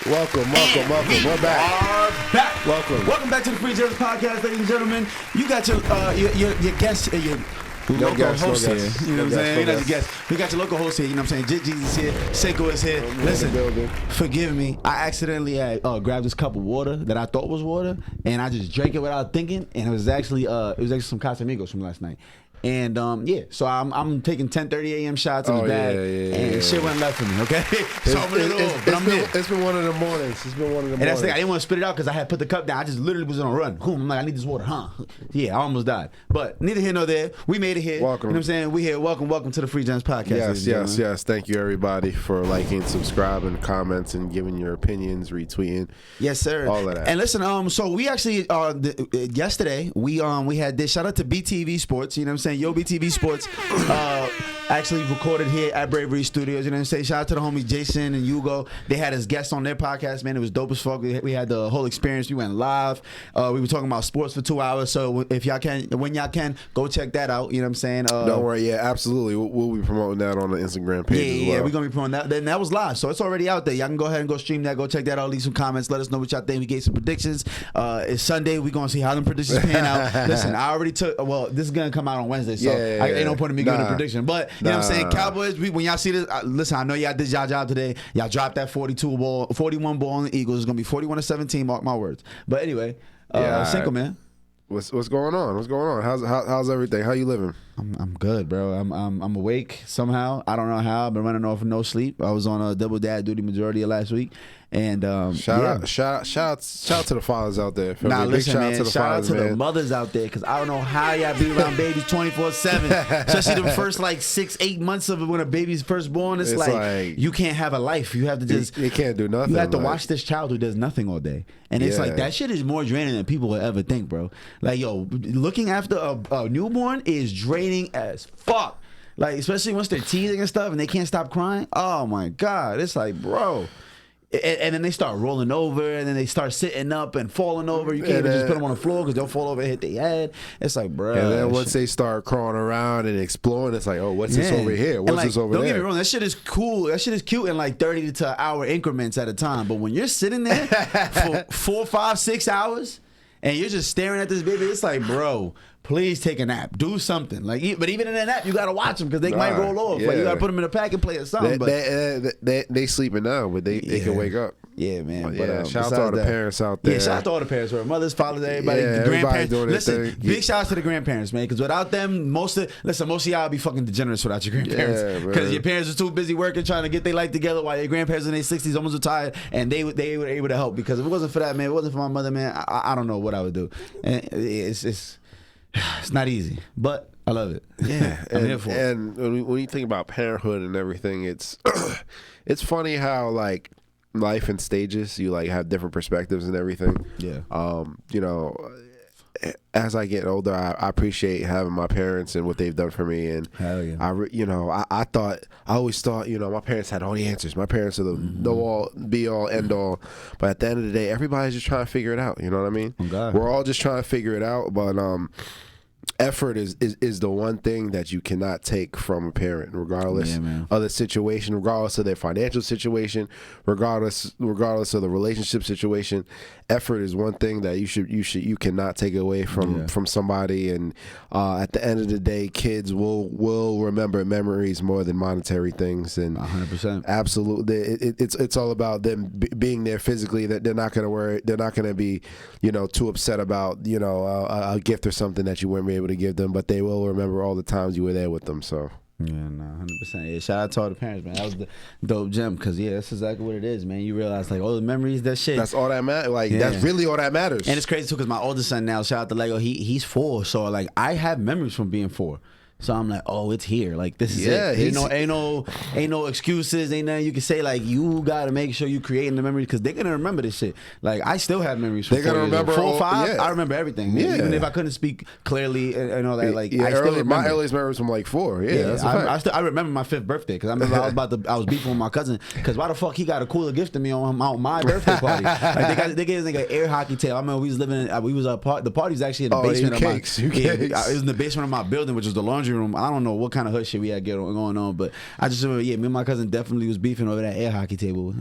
Welcome. We're back. Welcome back to the Free Jazz Podcast, ladies and gentlemen. You got your guest, your local host here. You know what I'm saying? Not your guest. We got your local host here. You know what I'm saying? Jig is here. Seiko is here. Listen, forgive me. I accidentally grabbed this cup of water that I thought was water, and I just drank it without thinking, and it was actually some Casamigos from last night. And so I'm taking 10:30 a.m. shots in the bag, and shit went left for me. Okay, so I'm a little old, but I'm there. It's been one of the mornings. And that's the thing. I didn't want to spit it out because I had put the cup down. I just literally was on a run. I'm like, I need this water, Yeah, I almost died. But neither here nor there. We made it here. Welcome. You know what I'm saying? We here. Welcome to the Free Gems Podcast. Yes. Thank you, everybody, for liking, subscribing, comments, and giving your opinions, retweeting. Yes, sir. All of that. And listen, so we actually yesterday we had this. Shout out to BTV Sports. You know what I'm saying? Yo, BTV Sports. Actually recorded here at Bravery Studios. You know what I'm saying? Shout out to the homies Jason and Hugo. They had us guests on their podcast, man. It was dope as fuck. We had the whole experience. We went live. We were talking about sports for 2 hours. So if y'all can, when y'all can, go check that out. You know what I'm saying? Don't worry. Yeah, absolutely. We'll be promoting that on the Instagram page as well. Yeah, we're going to be promoting that. Then that was live. So it's already out there. Y'all can go ahead and go stream that. Go check that out. Leave some comments. Let us know what y'all think. We gave some predictions. It's Sunday. We're going to see how them predictions pan out. Listen, I already took, this is going to come out on Wednesday. So ain't no point in me giving a prediction. But you know what I'm saying? Cowboys, when y'all see this, listen, I know y'all did y'all job today. Y'all dropped that 41 ball on the Eagles. It's going to be 41-17, mark my words. But anyway, Cinco, man. What's going on? What's going on? How's everything? How you living? I'm good, bro. I'm awake somehow. I don't know how. I've been running off with no sleep. I was on a double dad duty majority of last week. And shout out to the fathers out there. Nah, listen, shout man. Shout out to the mothers out there, because I don't know how y'all be around babies 24/7, especially the first 6-8 months of it when a baby's first born. It's like you can't have a life. You have to just you can't do nothing. You have to watch this child who does nothing all day, and it's like that shit is more draining than people would ever think, bro. Like, yo, looking after a newborn is draining as fuck. Like, especially once they're teething and stuff and they can't stop crying. Oh my god, it's like, bro. And then they start rolling over, and then they start sitting up and falling over. You can't even just put them on the floor because they'll fall over and hit their head. It's like, bro. And then once they start crawling around and exploring, it's like, oh, what's this over here? What's this over there? Don't get me wrong, that shit is cool. That shit is cute in 30 to an hour increments at a time. But when you're sitting there for 4, 5, 6 hours and you're just staring at this baby, it's like, bro, please take a nap. Do something. But even in a nap, you gotta watch them because they might roll off. Like, you gotta put them in a pack and play or something. They sleeping now, but they can wake up. Yeah, man. Shout out to all the parents out there. Yeah, shout out to all the parents, mothers, fathers, everybody, the grandparents. Listen, big shout out to the grandparents, man, because without them, most of y'all be fucking degenerates without your grandparents. Because your parents are too busy working, trying to get their life together, while your grandparents in their 60s, almost retired, and they were able to help. Because if it wasn't for that, man, if it wasn't for my mother, man, I don't know what I would do. And it's not easy, but I love it. Yeah, I'm here for it. And when you think about parenthood and everything, it's funny how life in stages, you have different perspectives and everything. Yeah. As I get older, I appreciate having my parents and what they've done for me. And hell yeah. I always thought, my parents had all the answers. My parents are the know-all, be-all, end-all. But at the end of the day, everybody's just trying to figure it out. You know what I mean? Oh, God. We're all just trying to figure it out. But effort is the one thing that you cannot take from a parent, regardless of the situation, regardless of their financial situation, regardless of the relationship situation. Effort is one thing that you cannot take away from somebody. And at the end of the day, kids will remember memories more than monetary things. And 100%, absolutely, it's all about them being there physically. That they're not going to worry. They're not going to be too upset about a gift or something that you weren't able to give them, but they will remember all the times you were there with them. So. Yeah, no, 100%. Yeah, shout out to all the parents, man. That was the dope gem, because that's exactly what it is, man. You realize all the memories, that shit. That's all that matters. That's really all that matters. And it's crazy too, because my oldest son now, shout out to Lego, he's 4, so I have memories from being 4. So I'm like, oh, it's here. This is it. Ain't no excuses. Ain't nothing you can say. You gotta make sure you creating the memories, because they're gonna remember this shit. I still have memories from 4 years remember old. 4 or 5. Yeah. I remember everything. Yeah. Even if I couldn't speak clearly and all that. I still remember. My earliest memories from 4. Yeah, that's a fact. I remember my 5th birthday, because I remember I was beefing with my cousin, because why the fuck he got a cooler gift than me on my birthday party? They gave us an air hockey tail. I remember we was living. The party was actually in the basement of my. It was in the basement of my building, which was the laundry laundry room. I don't know what kind of hood shit we had going on, but I just remember, me and my cousin definitely was beefing over that air hockey table.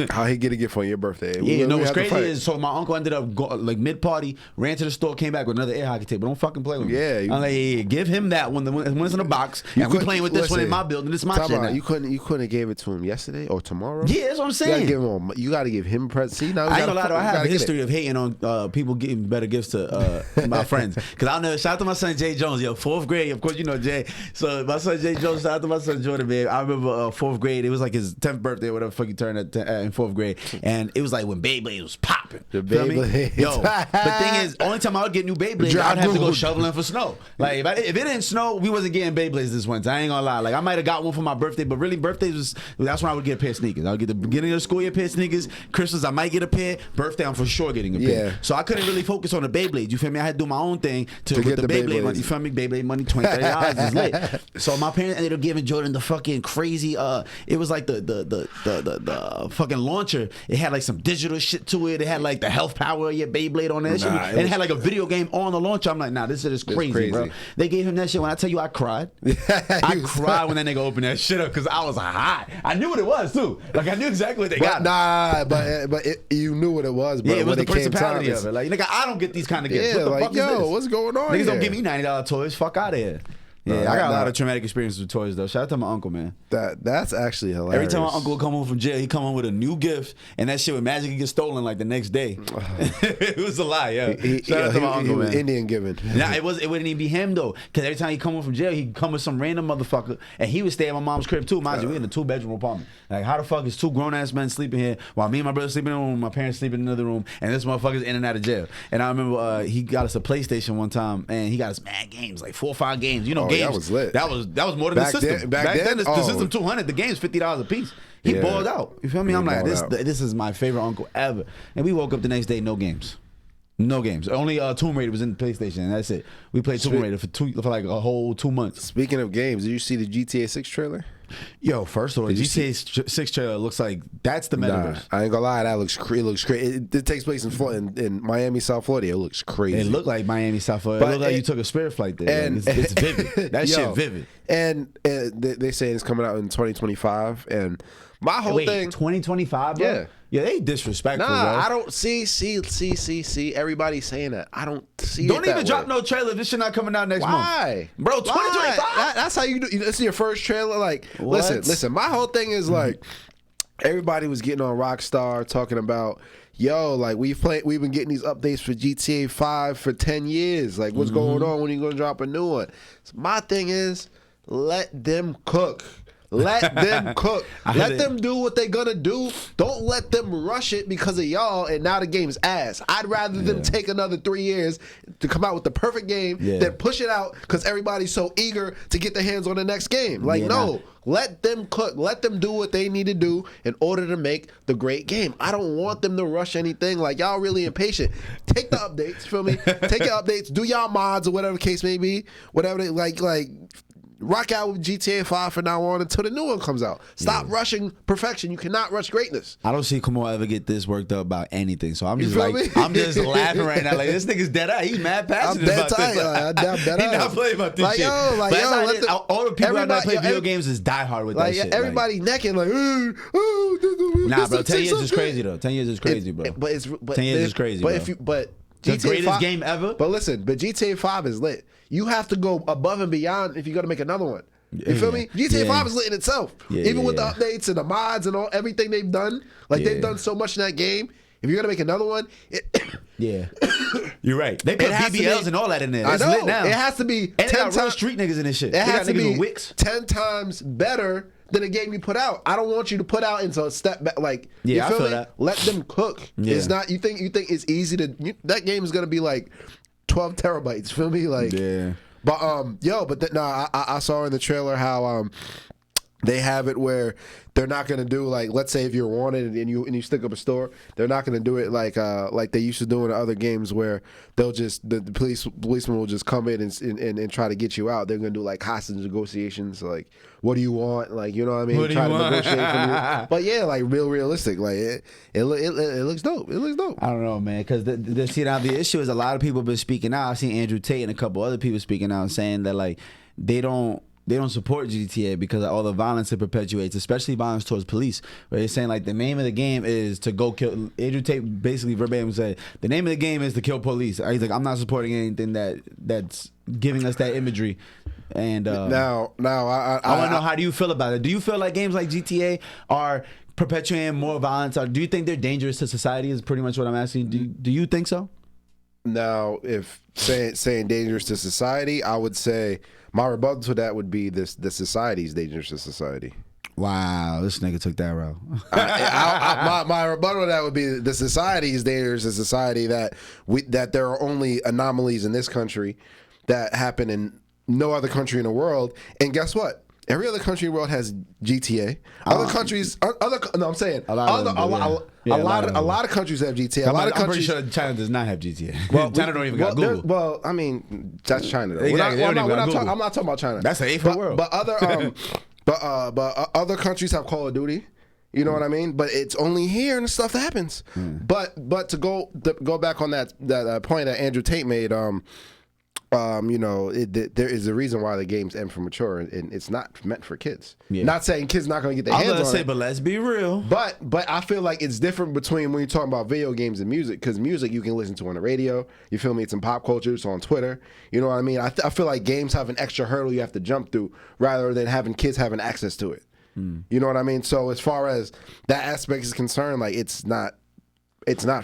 How he get a gift on your birthday? Yeah, what's crazy is, so my uncle ended up like mid-party, ran to the store, came back with another air hockey table. Don't fucking play with me. Yeah, I'm like, yeah, give him that one. When it's in a box, and we playing with this one in my building. It's my shit now. You couldn't have gave it to him yesterday or tomorrow? Yeah, that's what I'm saying. You gotta give him a present. See, now I ain't gonna lie though, I have a history of hating on people getting better gifts to my friends. Cause I'll never, shout out to my son Jay Jones, 4th grade, of course you know Jay. So my son Jay Jones, shout out to my son Jordan, man. I remember 4th grade, it was like his 10th birthday, whatever the fuck you turned in 4th grade. And it was like when Beyblade was popping. The Beyblade. Yo, the thing is, only time I would get new Beyblades, I'd have to go shoveling for snow. Like if it didn't snow, we wasn't getting Beyblades this winter. I ain't gonna lie. Like I might have got one for my birthday, but really birthdays that's when I would get a pair of sneakers. I would get the beginning of the school year pair of sneakers. Christmas I might get a pair. Birthday I'm for sure getting a pair. Yeah. So I couldn't really focus on the Beyblades. You feel me? I had to do my own thing to get the Beyblade money. You feel me? Beyblade money, $20 is lit. So my parents ended up giving Jordan the fucking crazy. It was like the fucking launcher. It had like some digital shit to it. It had like the health power of your Beyblade on that shit. And it had like a video game on the launcher. I'm like, nah, this shit is crazy, bro. They gave him that shit. When I tell you, I cried. I cried when that nigga opened that shit up because I was hot. I knew what it was too. Like I knew exactly what they got. You knew what it was. But yeah, it was the principality of it. Like nigga, I don't get these kind of gifts. Yeah, what the like fuck is this? What's going on? Niggas don't give me $90 toys. Fuck out of here. Yeah, I got a lot of traumatic experiences with toys though. Shout out to my uncle, man. That's actually hilarious. Every time my uncle would come home from jail, he come home with a new gift, and that shit would magically get stolen like the next day. It was a lie, yeah. Shout out to my uncle, man. Indian giving. Nah, it wouldn't even be him though, because every time he come home from jail, he'd come with some random motherfucker, and he would stay at my mom's crib too. Mind you, we in a 2-bedroom apartment. Like, how the fuck is 2 grown ass men sleeping here while me and my brother sleeping in a room, my parents sleeping in another room, and this motherfucker's in and out of jail? And I remember he got us a PlayStation one time, and he got us mad games, like 4 or 5 games. You know, games. That was lit. That was more than the system. Back then the system 200. The game's $50 a piece. He balled out. You feel me? I'm like, this is my favorite uncle ever. And we woke up the next day, no games. No games. Only Tomb Raider was in the PlayStation, and that's it. We played Tomb Raider for like a whole 2 months. Speaking of games, did you see the GTA6 trailer? Yo, first of all, GTA6 trailer looks like that's the metaverse. Nah, I ain't gonna lie, that looks it looks great. It takes place in Miami, South Florida. It looks crazy. It looked like Miami, South Florida. It looked like you took a spirit flight there. And it's vivid. That shit vivid. And they say it's coming out in 2025. And my whole thing, 2025, bro? Yeah, they disrespectful, bro. I don't see. Everybody's saying that. I don't see. Don't even drop no trailer. This shit not coming out next month. Why, bro? 2025. That's how you do. This is your first trailer. Like, listen. My whole thing is like, everybody was getting on Rockstar talking about, yo, like we've been getting these updates for GTA 5 for 10 years. Like, what's going on? When are you gonna drop a new one? So my thing is, let them cook. Let them cook. Let them do what they're gonna do. Don't let them rush it because of y'all and now the game's ass. I'd rather them take another 3 years to come out with the perfect game than push it out because everybody's so eager to get their hands on the next game. Like, let them cook. Let them do what they need to do in order to make the great game. I don't want them to rush anything. Like, y'all really impatient. Take the updates, feel me? Take your updates. Do y'all mods or whatever the case may be. Whatever they like rock out with GTA 5 from now on until the new one comes out. Stop rushing perfection. You cannot rush greatness. I don't see Kumo ever get this worked up about anything. So I'm just I'm just laughing right now. Like, this nigga's dead eye. He's mad passionate about this. He's not playing about this shit. All the people that play video games is diehard with that shit. Everybody necking like, nah, bro. 10 years is crazy though. 10 years is crazy, bro. 10 years is crazy, bro. The greatest game ever. But listen, GTA 5 is lit. You have to go above and beyond if you're gonna make another one. You feel me? GTA 5 is lit in itself. Even with the updates and the mods and everything they've done. Like, they've done so much in that game. If you're gonna make another one, you're right. They put BBLs and all that in there. It's lit now. It has to be 10 times street niggas in this shit. It has to be 10 times better than a game you put out. I don't want you to put out into a step back. Like, you feel me? That. Let them cook. It's not. You think it's easy to? That game is gonna be like 12 terabytes. Feel me? Like, But I saw in the trailer how they have it where they're not gonna do, like, let's say if you're wanted and you stick up a store, they're not gonna do it like they used to do in other games where they'll just the policeman will just come in and try to get you out. They're gonna do like hostage negotiations, like, what do you want? Like, you know what I mean? Try to negotiate from you. But yeah, like realistic. Like it looks dope. It looks dope. I don't know, man, because the issue is a lot of people have been speaking out. I've seen Andrew Tate and a couple other people speaking out and saying that, like, they don't support GTA because of all the violence it perpetuates, especially violence towards police. Where they're saying like the name of the game is to go kill. Andrew Tate basically verbatim said the name of the game is to kill police. He's like, I'm not supporting anything that's giving us that imagery. And now I want to know, how do you feel about it? Do you feel like games like GTA are perpetuating more violence? Or do you think they're dangerous to society? Is pretty much what I'm asking. Do you think so? Now, if saying dangerous to society, I would say my rebuttal to that would be the society is dangerous to society. Wow, this nigga took that route. My rebuttal to that would be the society is dangerous to society, that there are only anomalies in this country that happen in no other country in the world. And guess what? Every other country in the world has GTA. Other countries, no, I'm saying a lot of countries have GTA. I'm pretty sure China does not have GTA. Well, China don't even got Google. Well, I mean, that's China. Though. Exactly. I'm not talking about China. That's the eighth of the world. But other countries have Call of Duty. You know what I mean? But it's only here and stuff happens. But to go back on that point that Andrew Tate made. You know, there is a reason why the game's M for mature, and it's not meant for kids. Yeah. Not saying kids not going to get their hands on it. But let's be real. But I feel like it's different between when you're talking about video games and music, because music you can listen to on the radio. You feel me? It's in pop culture. It's on Twitter. You know what I mean? I feel like games have an extra hurdle you have to jump through rather than having kids having access to it. You know what I mean? So as far as that aspect is concerned, like it's not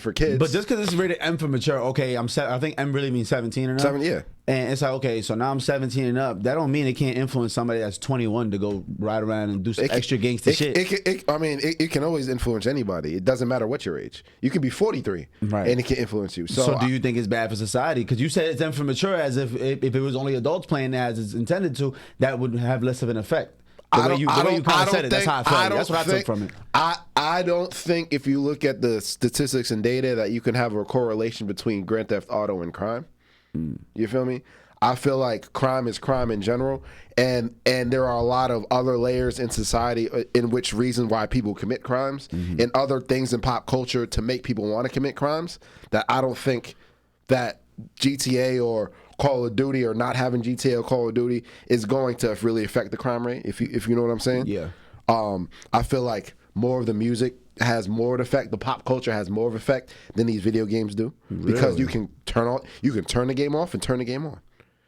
for kids. But just because it's rated M for mature, okay, I think M really means 17 and up. Yeah. And it's like, okay, so now I'm 17 and up. That don't mean it can't influence somebody that's 21 to go ride around and do some extra gangster shit. It can always influence anybody. It doesn't matter what your age. You could be 43, right, and it can influence you. So do you think it's bad for society? Because you said it's M for mature, as if it was only adults playing as it's intended to, that would have less of an effect. The way you kind of said it, that's how I felt. That's what I took from it. I don't think if you look at the statistics and data that you can have a correlation between Grand Theft Auto and crime. You feel me? I feel like crime is crime in general, and there are a lot of other layers in society in which reason why people commit crimes and other things in pop culture to make people want to commit crimes, that I don't think that GTA or Call of Duty or not having GTA or Call of Duty is going to really affect the crime rate, if you know what I'm saying. Yeah. I feel like more of the music has more of an effect, the pop culture has more of an effect than these video games do. Really? Because you can turn the game off and turn the game on.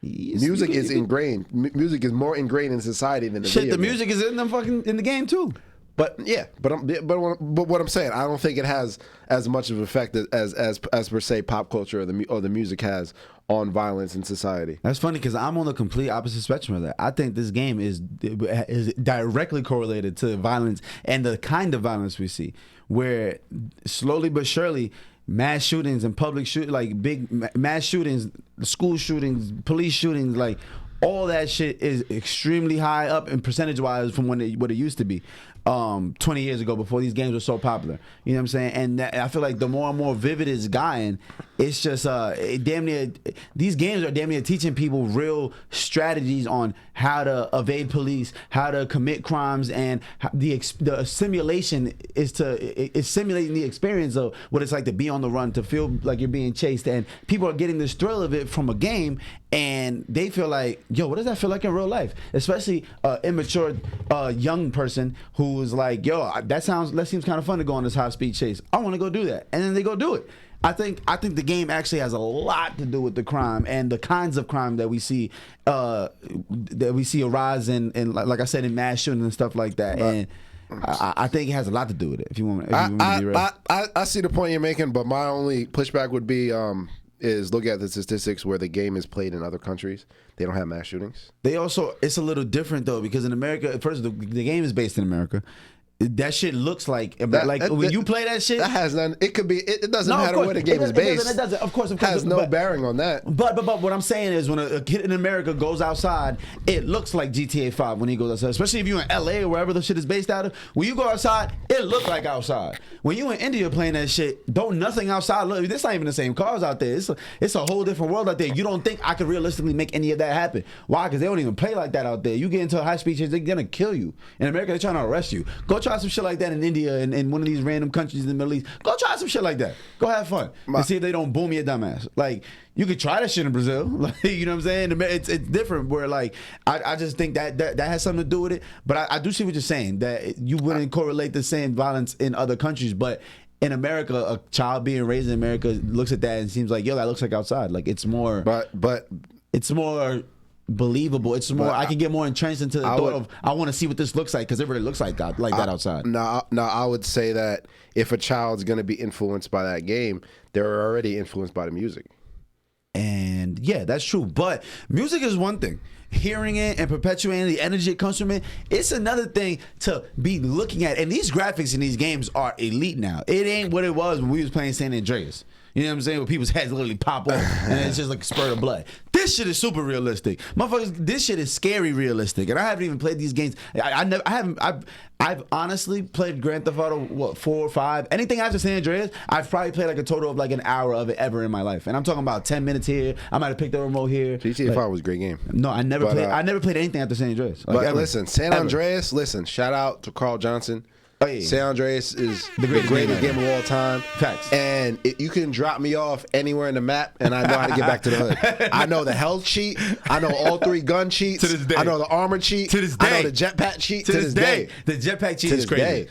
Yes, music is ingrained. Music is more ingrained in society than the video the music is in the game too. But yeah, but what I'm saying, I don't think it has as much of an effect as per se pop culture or the music has on violence in society. That's funny because I'm on the complete opposite spectrum of that. I think this game is directly correlated to violence and the kind of violence we see, where slowly but surely mass shootings and public like big mass shootings, school shootings, police shootings, like all that shit is extremely high up in percentage wise from what it used to be 20 years ago, before these games were so popular. You know what I'm saying? And I feel like the more and more vivid it's gotten, it's just damn near, these games are damn near teaching people real strategies on how to evade police, how to commit crimes, and the simulation is simulating the experience of what it's like to be on the run, to feel like you're being chased, and people are getting this thrill of it from a game, and they feel like, yo, what does that feel like in real life? Especially immature young person who's like, yo, that seems kind of fun to go on this high speed chase. I want to go do that, and then they go do it. I think the game actually has a lot to do with the crime and the kinds of crime that we see arise in like I said, in mass shootings and stuff like that. And I think it has a lot to do with it. If you want to be real, I see the point you're making, but my only pushback would be is look at the statistics where the game is played in other countries. They don't have mass shootings. It's a little different though, because in America, first the game is based in America. That shit looks like when you play that shit. That has none. It could be. It doesn't matter where the game is based. It doesn't. Of course, has no bearing on that. But what I'm saying is, when a kid in America goes outside, it looks like GTA 5 when he goes outside. Especially if you're in LA or wherever the shit is based out of. When you go outside, it looks like outside. When you in India playing that shit, don't nothing outside look. This not even the same cars out there. It's a whole different world out there. You don't think I could realistically make any of that happen? Why? Because they don't even play like that out there. You get into a high speed chase, they're gonna kill you. In America, they're trying to arrest you. Go try try some shit like that in India and in one of these random countries in the Middle East. Go try some shit like that. Go have fun and see if they don't boom your dumbass. Like, you could try that shit in Brazil. Like, you know what I'm saying? It's different. Where like I just think that has something to do with it. But I do see what you're saying, that you wouldn't correlate the same violence in other countries, but in America, a child being raised in America looks at that and seems like, yo, that looks like outside. Like, it's more, but it's more believable. It's more, I can get more entrenched into the thought of, I want to see what this looks like, because it really looks like that outside. Now, I would say that if a child's going to be influenced by that game, they're already influenced by the music. And yeah, that's true. But music is one thing. Hearing it and perpetuating the energy that comes from it, it's another thing to be looking at. And these graphics in these games are elite now. It ain't what it was when we was playing San Andreas. You know what I'm saying? Where people's heads literally pop off and it's just like a spurt of blood. This shit is super realistic. Motherfuckers, this shit is scary realistic. And I haven't even played these games. I've honestly played Grand Theft Auto, 4 or 5. Anything after San Andreas, I've probably played like a total of like an hour of it ever in my life. And I'm talking about 10 minutes here. I might have picked the remote here. GTA 5 was a great game. No, I never played anything after San Andreas. Like, but ever. Listen, San Andreas, shout out to Carl Johnson. Oh, yeah. San Andreas is the greatest game of all time. Facts. And you can drop me off anywhere in the map, and I know how to get back to the hood. I know the health cheat. I know all 3 gun cheats. To this day. I know the armor cheat. To this day. I know the jetpack cheat. To this day. The jetpack cheat is crazy.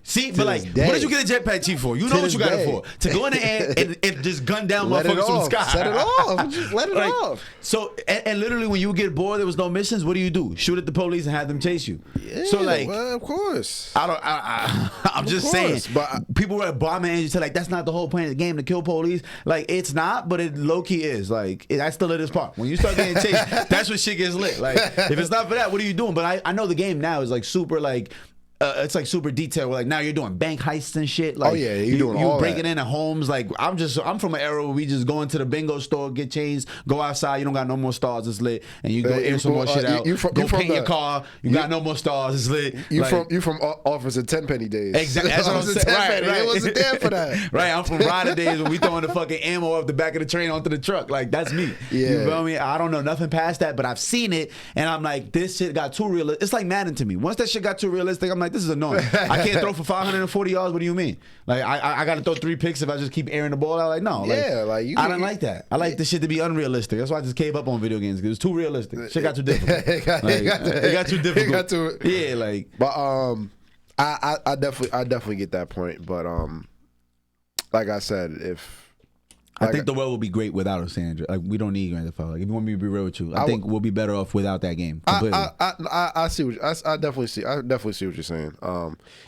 See, but like, what did you get a jetpack cheat for? You know what you got it for. To go in the air and just gun down motherfuckers from the sky. Set it off. Just let it off. So, and literally when you get bored, there was no missions, what do? Shoot at the police and have them chase you. Yeah, so like, well, of course. I'm just saying, but people were bombing and you say like, that's not the whole point of the game, to kill police. Like, it's not, but it low key is. Like, that's the latest part. When you start getting chased, that's when shit gets lit. Like, if it's not for that, what are you doing? But I know the game now is like super like. It's like super detailed. Like, now you're doing bank heists and shit. Like, oh yeah, you're doing all you breaking into homes. Like, I'm from an era where we just go into the bingo store, get changed, go outside. You don't got no more stars. It's lit, and you go air some more shit out. Go paint your car. You got no more stars. It's lit. You from Officer Tenpenny days. Exactly. That's what I'm saying. Right. It wasn't there for that. Right. I'm from Rider days when we throwing the fucking ammo off the back of the train onto the truck. Like, that's me. Yeah. You feel me? I don't know nothing past that, but I've seen it, and I'm like, this shit got too real. It's like Madden to me. Once that shit got too realistic, I'm like, this is annoying. I can't throw for 540 yards. What do you mean? Like, I got to throw 3 picks if I just keep airing the ball out? Like, no. Like, yeah, like I don't like that. I like this shit to be unrealistic. That's why I just gave up on video games, because it's too realistic. Shit got too difficult. It got too difficult. Yeah, like. But I definitely get that point. But like I said, I think the world will be great without a San Andreas. Like, we don't need Grand Theft Auto. Like, if you want me to be real with you, I think we'll be better off without that game completely. I see what I definitely see what you're saying.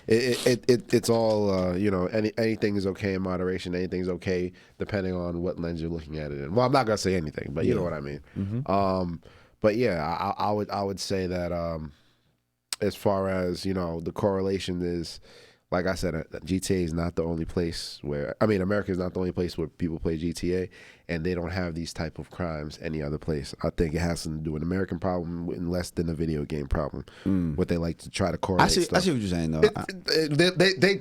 It's all you know. Anything is okay in moderation. Anything's okay depending on what lens you're looking at it in. Well, I'm not gonna say anything, but you know what I mean. Mm-hmm. But yeah, I would say that as far as, you know, the correlation is. Like I said, GTA is not the only place where, America is not the only place where people play GTA, and they don't have these type of crimes any other place. I think it has something to do with an American problem and less than a video game problem. What they like to try to correlate. I see what you're saying though.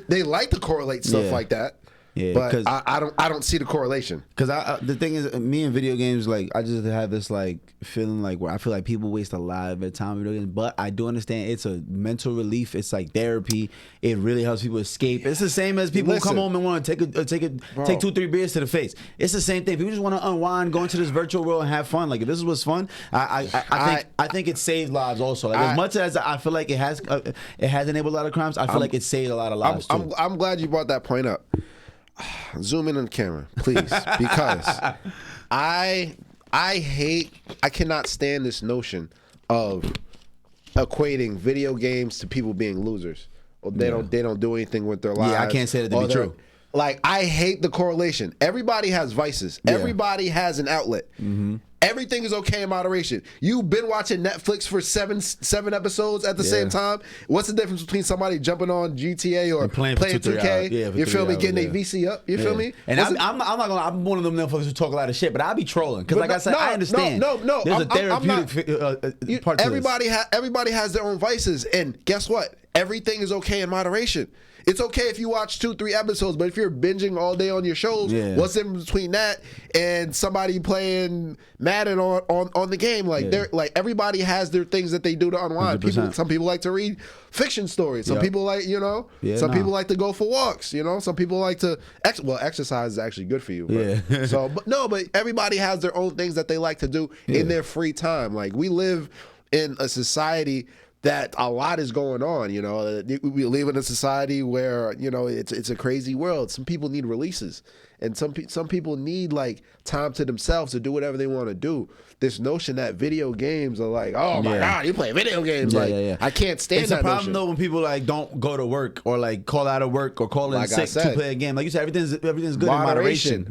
They like to correlate stuff like that. Yeah, but I don't see the correlation. Because the thing is, me and video games, like, I just have this like feeling like where I feel like people waste a lot of their time with video games. But I do understand it's a mental relief. It's like therapy. It really helps people escape. It's the same as people who come home and want to take 2-3 beers to the face. It's the same thing. People just want to unwind, go into this virtual world and have fun. Like, if this was fun, I think it saved lives also. Like, as much as I feel like it has enabled a lot of crimes, I feel like it saved a lot of lives too. I'm glad you brought that point up. Zoom in on the camera, please, because I cannot stand this notion of equating video games to people being losers. Or they don't do anything with their lives. Yeah, I can't say that to be true. Like, I hate the correlation. Everybody has vices. Yeah. Everybody has an outlet. Mm-hmm. Everything is okay in moderation. You've been watching Netflix for seven episodes at the same time. What's the difference between somebody jumping on GTA or playing 2K? You feel me? Getting a VC up. You feel me? And I'm not gonna. I'm one of them motherfuckers who talk a lot of shit, but I be trolling because, like I said, I understand. No. There's a therapeutic part to everybody has their own vices, and guess what? Everything is okay in moderation. It's okay if you watch 2-3 episodes, but if you're binging all day on your shows, what's in between that and somebody playing Madden on the game? Like they're like everybody has their things that they do to unwind. Some people like to read fiction stories. Some people like some people like to go for walks. Some people like to exercise is actually good for you. But, but everybody has their own things that they like to do in their free time. Like we live in a society that a lot is going on. We live in a society where it's a crazy world. Some people need releases, and some people need like time to themselves to do whatever they want to do. This notion that video games are like, oh my god, you play video games, I can't stand that. It's a problem though when people like don't go to work or like call out of work or call in sick to play a game. Like you said, everything's good in moderation.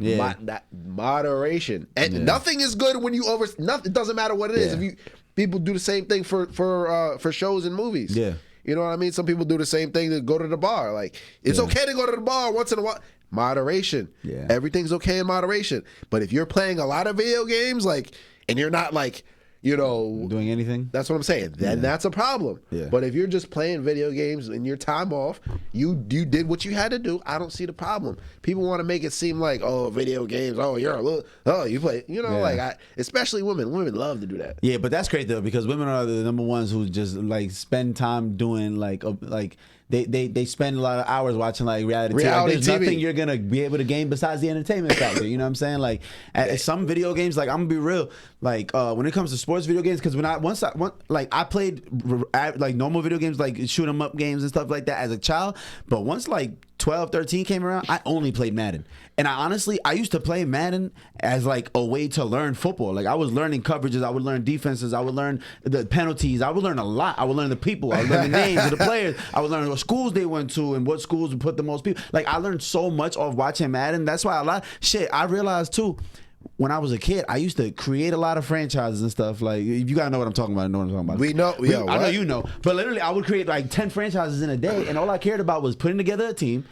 Moderation, and nothing is good when you nothing. It doesn't matter what it is. If you people do the same thing for shows and movies. You know what I mean? Some people do the same thing to go to the bar. Like it's okay to go to the bar once in a while. Moderation. Everything's okay in moderation. But if you're playing a lot of video games, like, and you're not like, doing anything, that's what I'm saying. Then that's a problem. But if you're just playing video games in your time off, you did what you had to do. I don't see the problem. People want to make it seem like, oh, video games. Oh, you play. Especially women. Women love to do that. Yeah, but that's great though, because women are the number ones who just like spend time doing like They spend a lot of hours watching like reality TV. Like, there's nothing you're gonna be able to gain besides the entertainment factor. You know what I'm saying? Like some video games, like I'm gonna be real. Like when it comes to sports video games, because I played like normal video games, like shoot 'em up games and stuff like that as a child. But once like 12, 13 came around, I only played Madden. And I used to play Madden as like a way to learn football. Like I was learning coverages, I would learn defenses, I would learn the penalties, I would learn a lot. I would learn the people, I would learn the names of the players, I would learn what schools they went to and what schools would put the most people. Like I learned so much off watching Madden. That's why I realized too, when I was a kid, I used to create a lot of franchises and stuff. Like, you gotta know what I'm talking about. We know. I know you know. But literally, I would create like 10 franchises in a day, and all I cared about was putting together a team,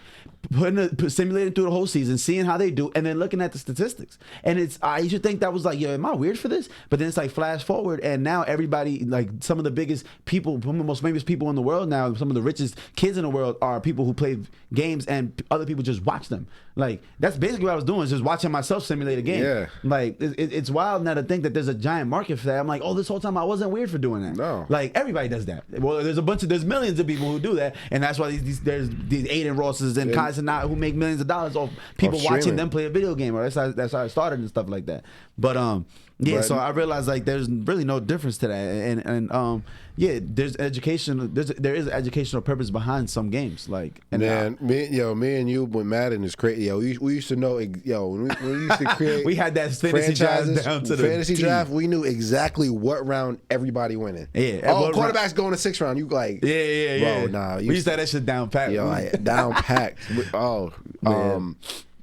simulating through the whole season, seeing how they do, and then looking at the statistics. And I used to think that was like, am I weird for this? But then it's like flash forward, and now everybody, like some of the biggest people, some of the most famous people in the world now, some of the richest kids in the world are people who play games, and other people just watch them. Like that's basically what I was doing, is just watching myself simulate a game. Like it's wild now to think that there's a giant market for that. I'm like, this whole time I wasn't weird for doing that. No, like everybody does that. Well, there's millions of people who do that, and that's why there's these Aiden Rosses and Kai Cenat who make millions of dollars off people watching them play a video game. Or that's how it started and stuff like that. But so I realized like there's really no difference to that, and there's education. There is an educational purpose behind some games. Like, and me and you with Madden is crazy. We used to know. When we used to create, we had that fantasy draft down to the fantasy draft. We knew exactly what round everybody went in. Quarterback's going to 6th round. You like, bro, nah. We used to have that shit down pat. Down packed.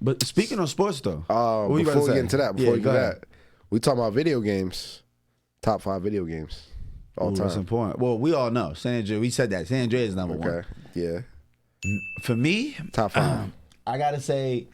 But speaking of sports though, before we get into that, we talking about video games. Top 5 video games all time. That's important. Well, we all know San Andreas. We said that San Andreas is number one. Okay. Yeah. For me, top 5. I gotta say,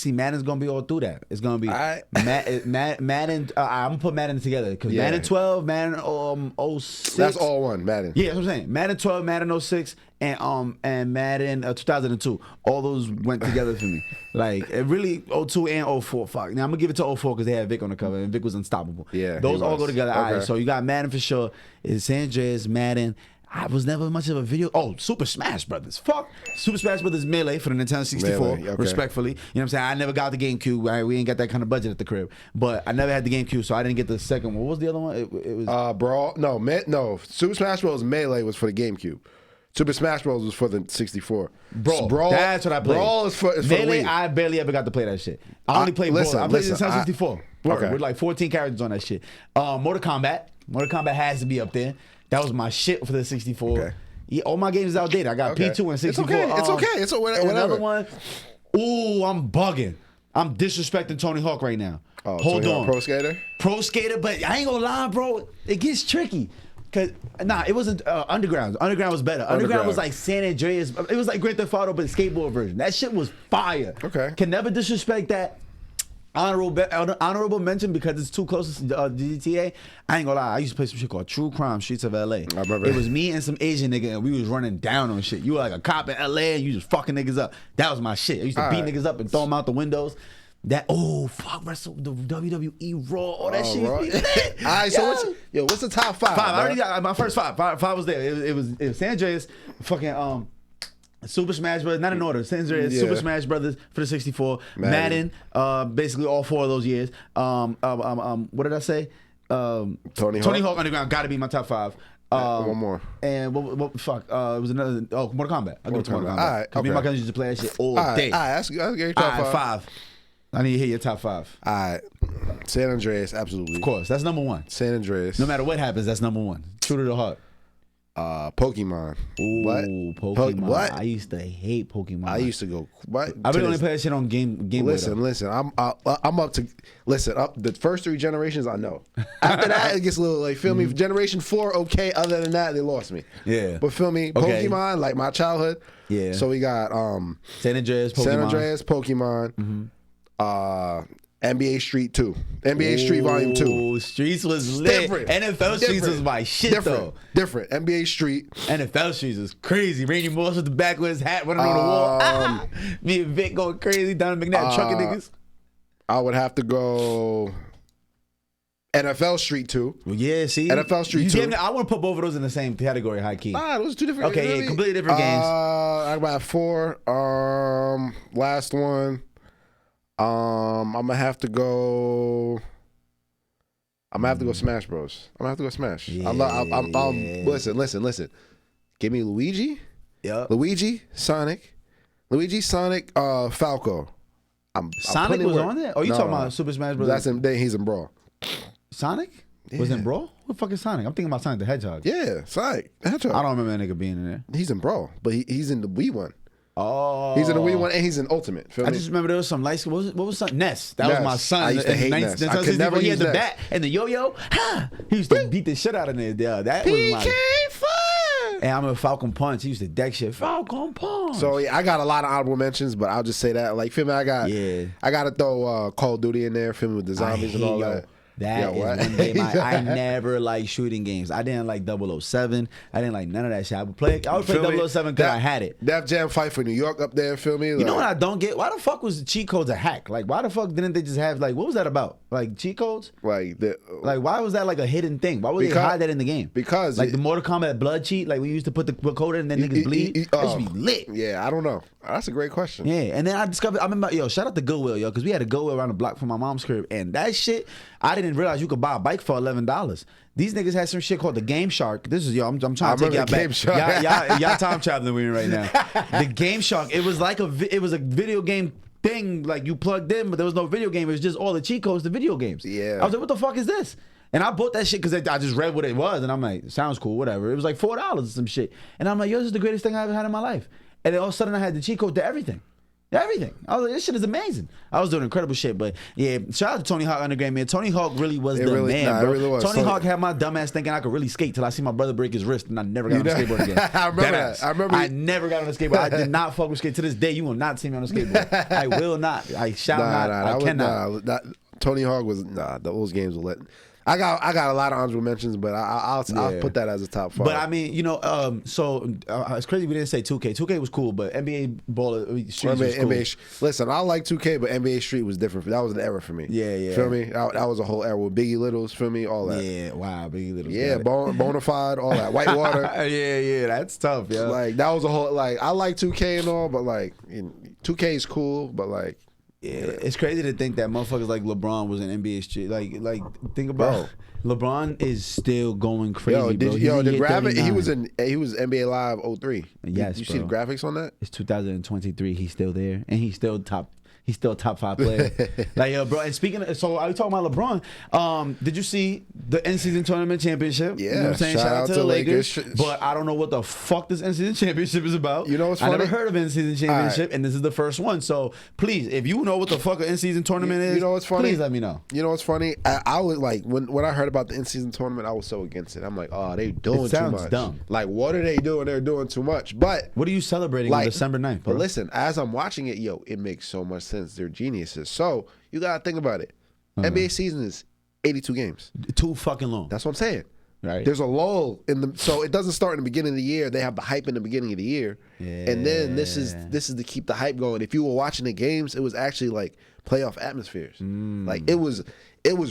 Madden's gonna be all through that. It's gonna be Madden. I'm gonna put Madden together because Madden 12, Madden 06. That's all one Madden. Yeah, that's what I'm saying. Madden 12, Madden 06, and Madden 2002. All those went together for me. Like it really 02 and 04. Fuck. Now I'm gonna give it to 04 because they had Vic on the cover and Vic was unstoppable. Yeah, those all go together. Okay. All right, so you got Madden for sure. It's San Andreas, Madden. I was never much of a video. Super Smash Brothers. Fuck. Super Smash Brothers Melee for the Nintendo 64. Respectfully. You know what I'm saying? I never got the GameCube. Right? We ain't got that kind of budget at the crib. But I never had the GameCube, so I didn't get the second one. What was the other one? It was Brawl. No. Super Smash Bros. Melee was for the GameCube. Super Smash Bros. Was for the 64. Brawl. That's what I played. Brawl is for Melee, the Wii. I barely ever got to play that shit. I only played Brawl. I played the Nintendo 64. With like 14 characters on that shit. Mortal Kombat. Mortal Kombat has to be up there. That was my shit for the 64. Okay. Yeah, all my games is outdated. I got P2 and 64. It's okay. It's whatever. Another one. Ooh, I'm bugging. I'm disrespecting Tony Hawk right now. Hold on. Pro Skater? Pro Skater, but I ain't gonna lie, bro. It gets tricky. Cause it wasn't Underground. Underground was better. Underground was like San Andreas. It was like Grand Theft Auto, but the skateboard version. That shit was fire. Okay. Can never disrespect that. honorable mention because it's too close to GTA. I ain't gonna lie. I used to play some shit called True Crime Streets of LA. I remember. It was me and some Asian nigga, and we was running down on shit. You were like a cop in LA, and you just fucking niggas up. That was my shit. I used to beat niggas up and throw them out the windows. The WWE Raw, all that shit. All right, so what's the top 5? I already got my first 5. 5 was there. It was San Andreas, fucking Super Smash Brothers, not in order. San Andreas, Super Smash Brothers for the 64, Madden, basically all 4 of those years. What did I say? Tony Hawk Underground got to be my top 5. One more. And what fuck? It was another. Oh, Mortal Kombat. I go to Mortal Kombat. All right, me and my cousins used to play that shit all day. All right, that's your top 5. I need to hear your top 5. All right, San Andreas, absolutely. Of course, that's number 1. San Andreas. No matter what happens, that's number 1. True to the heart. Pokemon. Ooh, what? Pokemon. What? I used to hate Pokemon. I used to go. What? I really only play that shit on Game. Listen. I'm up to listen. Up the first 3 generations, I know. After that, it gets a little like feel me. Generation 4, okay. Other than that, they lost me. Yeah. But feel me, okay. Pokemon, like my childhood. Yeah. So we got San Andreas, Pokemon. NBA Street 2. NBA Street Volume 2. Streets was lit. Different. NFL Streets was my shit though. Different. NBA Street. NFL Streets was crazy. Randy Moss with the back with his hat running on the wall. Me and Vic going crazy. Down McNabb trucking niggas. I would have to go NFL Street 2. Well, yeah, see? NFL Street 2. I want to put both of those in the same category, high key. Nah, those are 2 different. Okay, yeah, completely different games. I got 4. Last one. I'm gonna have to go. Smash Bros. I'm gonna have to go Smash. Yeah, Listen. Give me Luigi. Yep. Luigi, Sonic, Falco. Sonic was on there? Oh, you talking about Super Smash Bros? That's him. He's in Brawl. Sonic? Yeah. Was in Brawl? What the fuck is Sonic? I'm thinking about Sonic the Hedgehog. Yeah, Sonic the Hedgehog. I don't remember that nigga being in there. He's in Brawl, but he's in the Wii one. Oh, he's in the Wii one and he's in Ultimate. I just remember there was some light. What was son? Ness. That Ness. was my son. I used to hate Ness. I could never He use had the Ness. bat and the yo-yo. He used to beat the shit out of there. Yeah, that was like. And I'm a Falcon Punch. He used to deck shit. Falcon Punch. So yeah, I got a lot of honorable mentions, but I'll just say that. Like, feel me, I gotta throw Call of Duty in there, feel me, with the zombies and all that. That is one game I never liked shooting games. I didn't like 007. I didn't like none of that shit. I would play 007 because I had it. Def Jam Fight for New York up there, feel me? Like, you know what I don't get? Why the fuck was the cheat codes a hack? Like, why the fuck didn't they just have, like, what was that about? Like, cheat codes? Like, why was that like a hidden thing? Why would they hide that in the game? Because like the Mortal Kombat blood cheat, like we used to put the code in and then niggas bleed. That should be lit. Yeah, I don't know. That's a great question. Yeah, and then I remember, shout out to Goodwill, because we had a Goodwill around the block from my mom's crib, and that shit, I didn't realize you could buy a bike for $11. These niggas had some shit called the Game Shark. This is I'm trying to take y'all back. Y'all time traveling with me right now. The Game Shark. It was like a video game thing, like you plugged in, but there was no video game. It was just all the cheat codes to video games. Yeah. I was like, what the fuck is this? And I bought that shit because I just read what it was, and I'm like, sounds cool, whatever. It was like $4 or some shit. And I'm like, yo, this is the greatest thing I ever had in my life. And then all of a sudden I had the cheat code to everything. Everything. I was like, this shit is amazing. I was doing incredible shit, but yeah, shout out to Tony Hawk Underground, man. Tony Hawk really was man, bro. It really was. Tony Hawk had my dumb ass thinking I could really skate till I see my brother break his wrist, and I never got on a skateboard again. I remember that. I never got on a skateboard. I did not fuck with skate. To this day, you will not see me on a skateboard. I will not. I shall not. I cannot. Tony Hawk was those games were lit. I got a lot of honorable mentions, but I'll put that as a top 5. But I mean, it's crazy we didn't say 2K. 2K was cool, but NBA Streets was cool. Listen, I like 2K, but NBA Street was different. That was an era for me. Yeah. Feel me? That was a whole era with Biggie Littles, feel me? All that. Yeah, wow, Biggie Littles. Yeah, Bonafide, all that. Whitewater. yeah, that's tough, yeah. Like, that was a whole, like, I like 2K and all, but like, 2K is cool, but like, yeah, it's crazy to think that motherfuckers like LeBron was an NBA Street. Like think about LeBron is still going crazy. The graphic he was NBA Live 03. Yes, you see the graphics on that? It's 2023. He's still there, and he's still top 5 player. Like, bro. And speaking of, so are we talking about LeBron? Did you see the in-season tournament championship? Yeah, you know what I'm saying? Shout out to the Lakers. But I don't know what the fuck this in-season championship is about. You know what's funny? I never heard of in-season championship, and this is the first one. So please, if you know what the fuck an in-season tournament is, you know what's funny? Please let me know. You know what's funny? I was like, when I heard about the in-season tournament, I was so against it. I'm like, oh, they doing too much. Dumb. Like, what are they doing? They're doing too much. But what are you celebrating on December 9th? But listen, as I'm watching it, it makes so much much sense. They're geniuses. So you gotta think about it. NBA season is 82 games. Too fucking long. That's what I'm saying. Right. There's a lull so it doesn't start in the beginning of the year. They have the hype in the beginning of the year, and then this is to keep the hype going. If you were watching the games, it was actually like playoff atmospheres. Like it was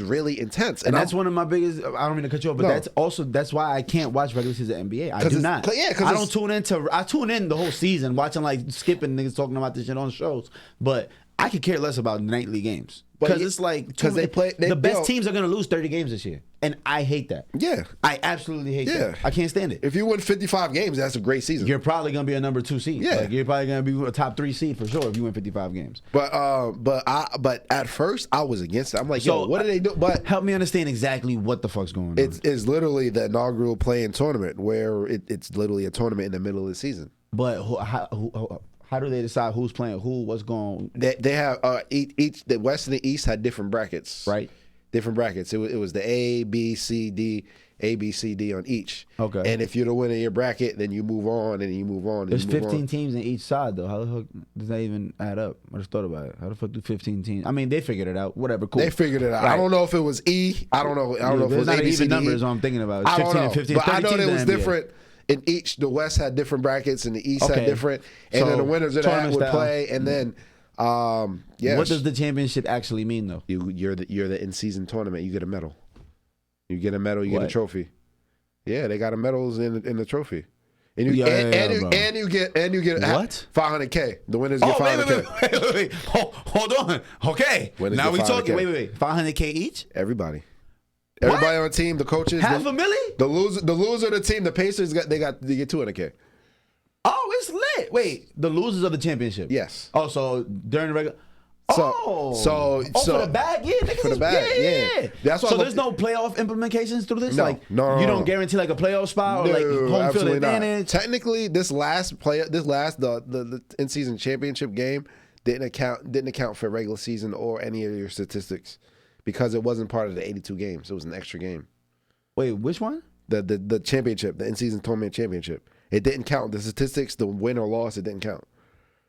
really intense. And that's one of my biggest. I don't mean to cut you off, but that's why I can't watch regular season NBA. I do not. I don't tune into. I tune in the whole season, watching like skipping niggas talking about this shit on shows, but I could care less about nightly games because it's like the best teams are gonna lose 30 games this year, and I hate that. Yeah, I absolutely hate that. I can't stand it. If you win 55 games, that's a great season. You're probably gonna be a number 2 seed. Yeah, like, you're probably gonna be a top 3 seed for sure if you win 55 games. But at first I was against it. I'm like, yo, what do they do? But help me understand exactly what the fuck's going on. It's literally the inaugural play-in tournament where it's literally a tournament in the middle of the season. But how do they decide who's playing who? What's going? They have each the West and the East had different brackets, right? Different brackets. It was the A, B, C, D, A, B, C, D on each. Okay. And if you're the winner of your bracket, then you move on and you move on. There's 15 teams in each side though. How the fuck does that even add up? I just thought about it. How the fuck do 15 teams? I mean, they figured it out. Whatever. Cool. They figured it out. Right. I don't know if it was E. I don't know. I don't know if it was not A, B, C, even D. numbers. I'm thinking about. It's 15 and 15. But I know it was different. In each, the West had different brackets, and the East had different, and so then the winners of that would play, and then, What does the championship actually mean, though? You're the in-season tournament. You get a medal. You get a medal. You get a trophy. Yeah, they got a medals in the trophy, and you get what $500K. The winners get $500K. Wait. Hold on. Okay, winners now we talking. Wait. $500K each. Everybody on the team, the coaches, $500,000. The loser of the team, the Pacers they get $200K. Oh, it's lit. Wait, the losers of the championship. Yes. Oh, so during the regular. So for the bag, for the bag, yeah. That's why. So there's no playoff implications through this. No, you don't guarantee like a playoff spot or like home field advantage. Technically, the in-season championship game didn't account for regular season or any of your statistics because it wasn't part of the 82 games. It was an extra game. Wait, which one? The championship, the in-season tournament championship. It didn't count. The statistics, the win or loss, it didn't count.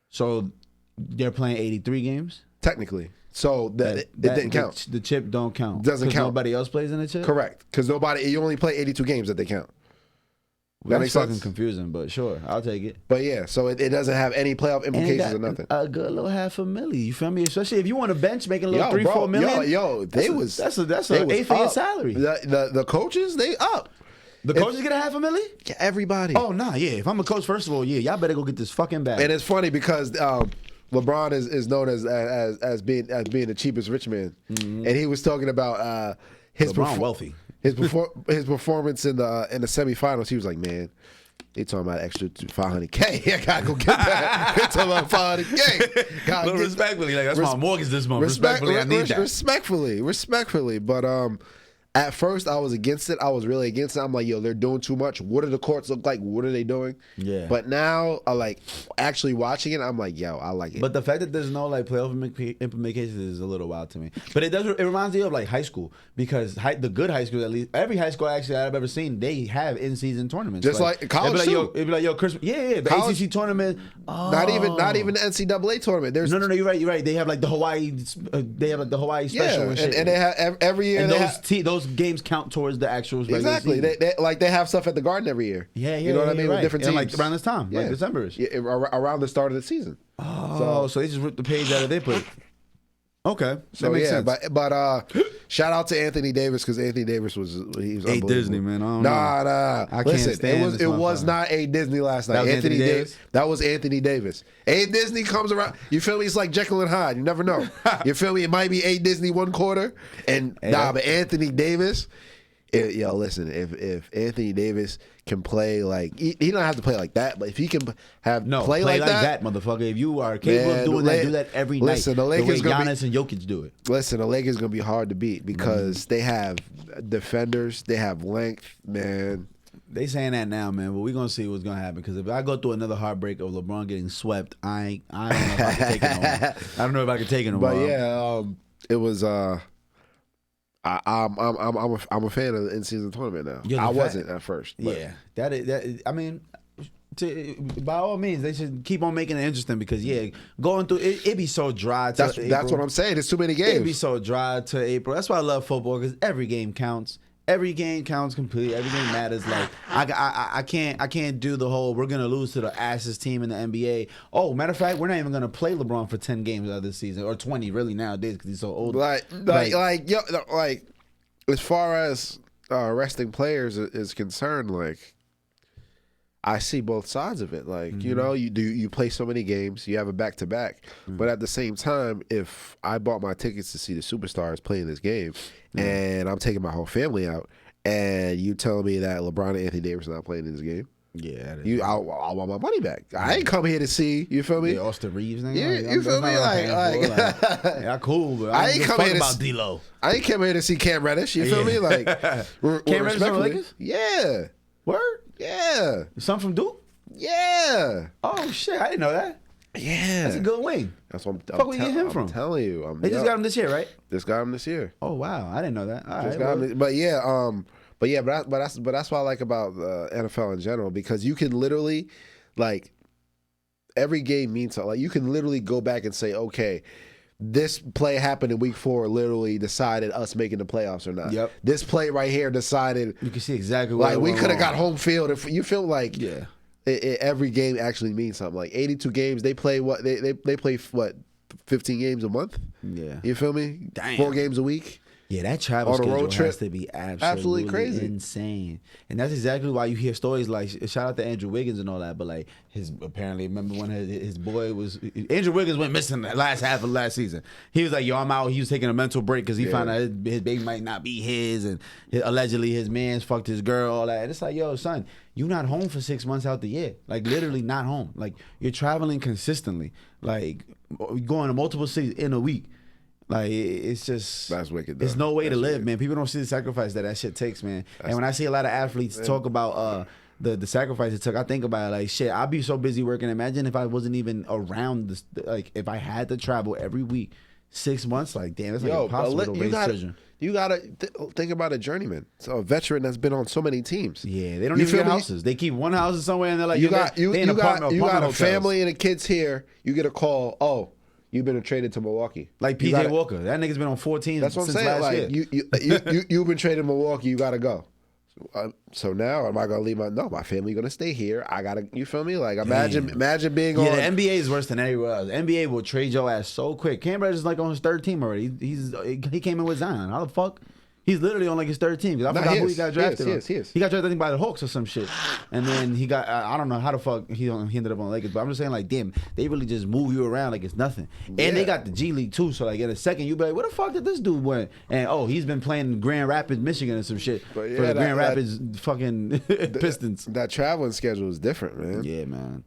So they're playing 83 games? Technically. So it didn't count. The chip don't count. Doesn't count. Nobody else plays in the chip? Correct. Because you only play 82 games that they count. That's fucking confusing, but sure, I'll take it. But yeah, so it doesn't have any playoff implications or nothing. A good little $500,000, you feel me? Especially if you want a bench making a little $3-4 million. That's an 8-figure salary. The coaches, they up. The coaches get $500,000? Yeah, everybody. Oh nah, yeah. If I'm a coach, first of all, y'all better go get this fucking bag. And it's funny because LeBron is known as being the cheapest rich man, and he was talking about his wealthy. His performance in the semifinals. He was like, man, they talking about extra $500K. I gotta go get that. They talking about $500K. Respectfully, like that's my mortgage this month. Respectfully, I need that. Respectfully, but at first, I was against it. I was really against it. I'm like, yo, they're doing too much. What do the courts look like? What are they doing? Yeah. But now, I like actually watching it. I'm like, yo, I like it. But the fact that there's no like playoff implications is a little wild to me. But it does. It reminds me of like high school because the good high schools, at least every high school actually I've ever seen, they have in-season tournaments. Just like college too. It'd be like, yo, Christmas. Yeah. The college, ACC tournament. Oh. Not even the NCAA tournament. There's no. You're right. They have like the Hawaii. They have like the Hawaii special and shit. And they have every year. And those games count towards the actual exactly. They have stuff at the Garden every year. Yeah. You know what I mean? Right. with different teams. And like around this time, like December-ish. Yeah, around the start of the season. Oh, so they just ripped the page out of their book. Okay, so that makes sense. But shout out to Anthony Davis because Anthony Davis he was unbelievable. Disney, man. I don't know. I can't stand it was not A Disney last night. That was Anthony Davis. That was Anthony Davis. A Disney comes around. You feel me? It's like Jekyll and Hyde. You never know. You feel me? It might be A Disney one quarter, and but Anthony Davis. Yo, listen. If Anthony Davis can play like he don't have to play like that, but if he can play like that, motherfucker. If you are capable of doing that, do that every night. Listen, the Lakers the way Giannis and Jokic do it. Listen, the Lakers gonna be hard to beat because they have defenders, they have length, man. They saying that now, man, but we're gonna see what's gonna happen. Because if I go through another heartbreak of LeBron getting swept, I don't know if I can take it no more. I don't know if I can take it no more. But yeah, it was. I'm a fan of the in-season tournament now. I wasn't at first. But. Yeah, that. I mean, by all means, they should keep on making it interesting because going through it be so dry. That's what I'm saying. There's too many games. It be so dry to April. That's why I love football because every game counts. Every game counts completely. Every game matters. Like I can't do the whole we're gonna lose to the assest team in the NBA. Oh, matter of fact, we're not even gonna play LeBron for 10 games out of this season or 20 really nowadays because he's so old. Like as far as resting players is concerned, like I see both sides of it. Like you play so many games, you have a back to back, but at the same time, if I bought my tickets to see the superstars playing this game. And I'm taking my whole family out, and you telling me that LeBron and Anthony Davis are not playing in this game? Yeah, I want my money back. I ain't come here to see. You feel me? Yeah, Austin Reeves, nigga. Yeah, you feel me? Like yeah, cool. But I ain't come here about D-Lo. I ain't come here to see Cam Reddish. You feel me? Like Cam Reddish on the Lakers? Yeah. Word? Yeah. Some from Duke? Yeah. Oh shit, I didn't know that. Yeah, that's a good wing. That's what I'm where you get him from? I'm telling you, they just got him this year, right? Just got him this year. Oh wow, I didn't know that. All right, but that's what I like about the NFL in general because you can literally, like, every game means something. Like you can literally go back and say, okay, this play happened in week 4, literally decided us making the playoffs or not. Yep. This play right here decided. You can see exactly what. Like we could have got home field if you feel like. Yeah. Every game actually means something. Like 82 games, they play what they play what 15 games a month. Yeah, you feel me? Damn. 4 games a week. Yeah, that travel schedule has to be absolutely crazy, insane. And that's exactly why you hear stories like shout out to Andrew Wiggins and all that. But like apparently remember when his boy was Andrew Wiggins went missing the last half of last season. He was like, yo, I'm out. He was taking a mental break because he found out his baby might not be his, and allegedly his man's fucked his girl, all that. And it's like, yo, son, you're not home for 6 months out the year. Like literally not home. Like you're traveling consistently. Like going to multiple cities in a week. Like it's just that's wicked. There's no way to live, man. People don't see the sacrifice that shit takes, man. And when I see a lot of athletes talk about the sacrifice it took, I think about it like shit. I'd be so busy working. Imagine if I wasn't even around this. Like if I had to travel every week, 6 months. Like damn, it's like impossible to raise children. You gotta think about a journeyman, so a veteran that's been on so many teams. Yeah, they don't even get houses. They keep one house somewhere, and they're like, you got a family and the kids here. You get a call. Oh, you've been traded to Milwaukee. Like PJ Walker, that nigga's been on 14. That's what I'm saying. Like you've been traded to Milwaukee. You gotta go. So now am I gonna leave my family gonna stay here? I gotta, you feel me? Like imagine being on. Yeah, the NBA is worse than everywhere else. The NBA will trade your ass so quick. Cam Reddish is like on his 3rd team already. He came in with Zion. How the fuck? He's literally on like his 3rd team. I forgot who he got drafted. He got drafted I think by the Hawks or some shit. And then he got I don't know how the fuck he ended up on the Lakers. But I'm just saying like damn, they really just move you around like it's nothing. And they got the G League too. So like in a second you be like, where the fuck did this dude went? And he's been playing in Grand Rapids, Michigan or some shit for the Grand Rapids fucking Pistons. That traveling schedule is different, man. Yeah, man.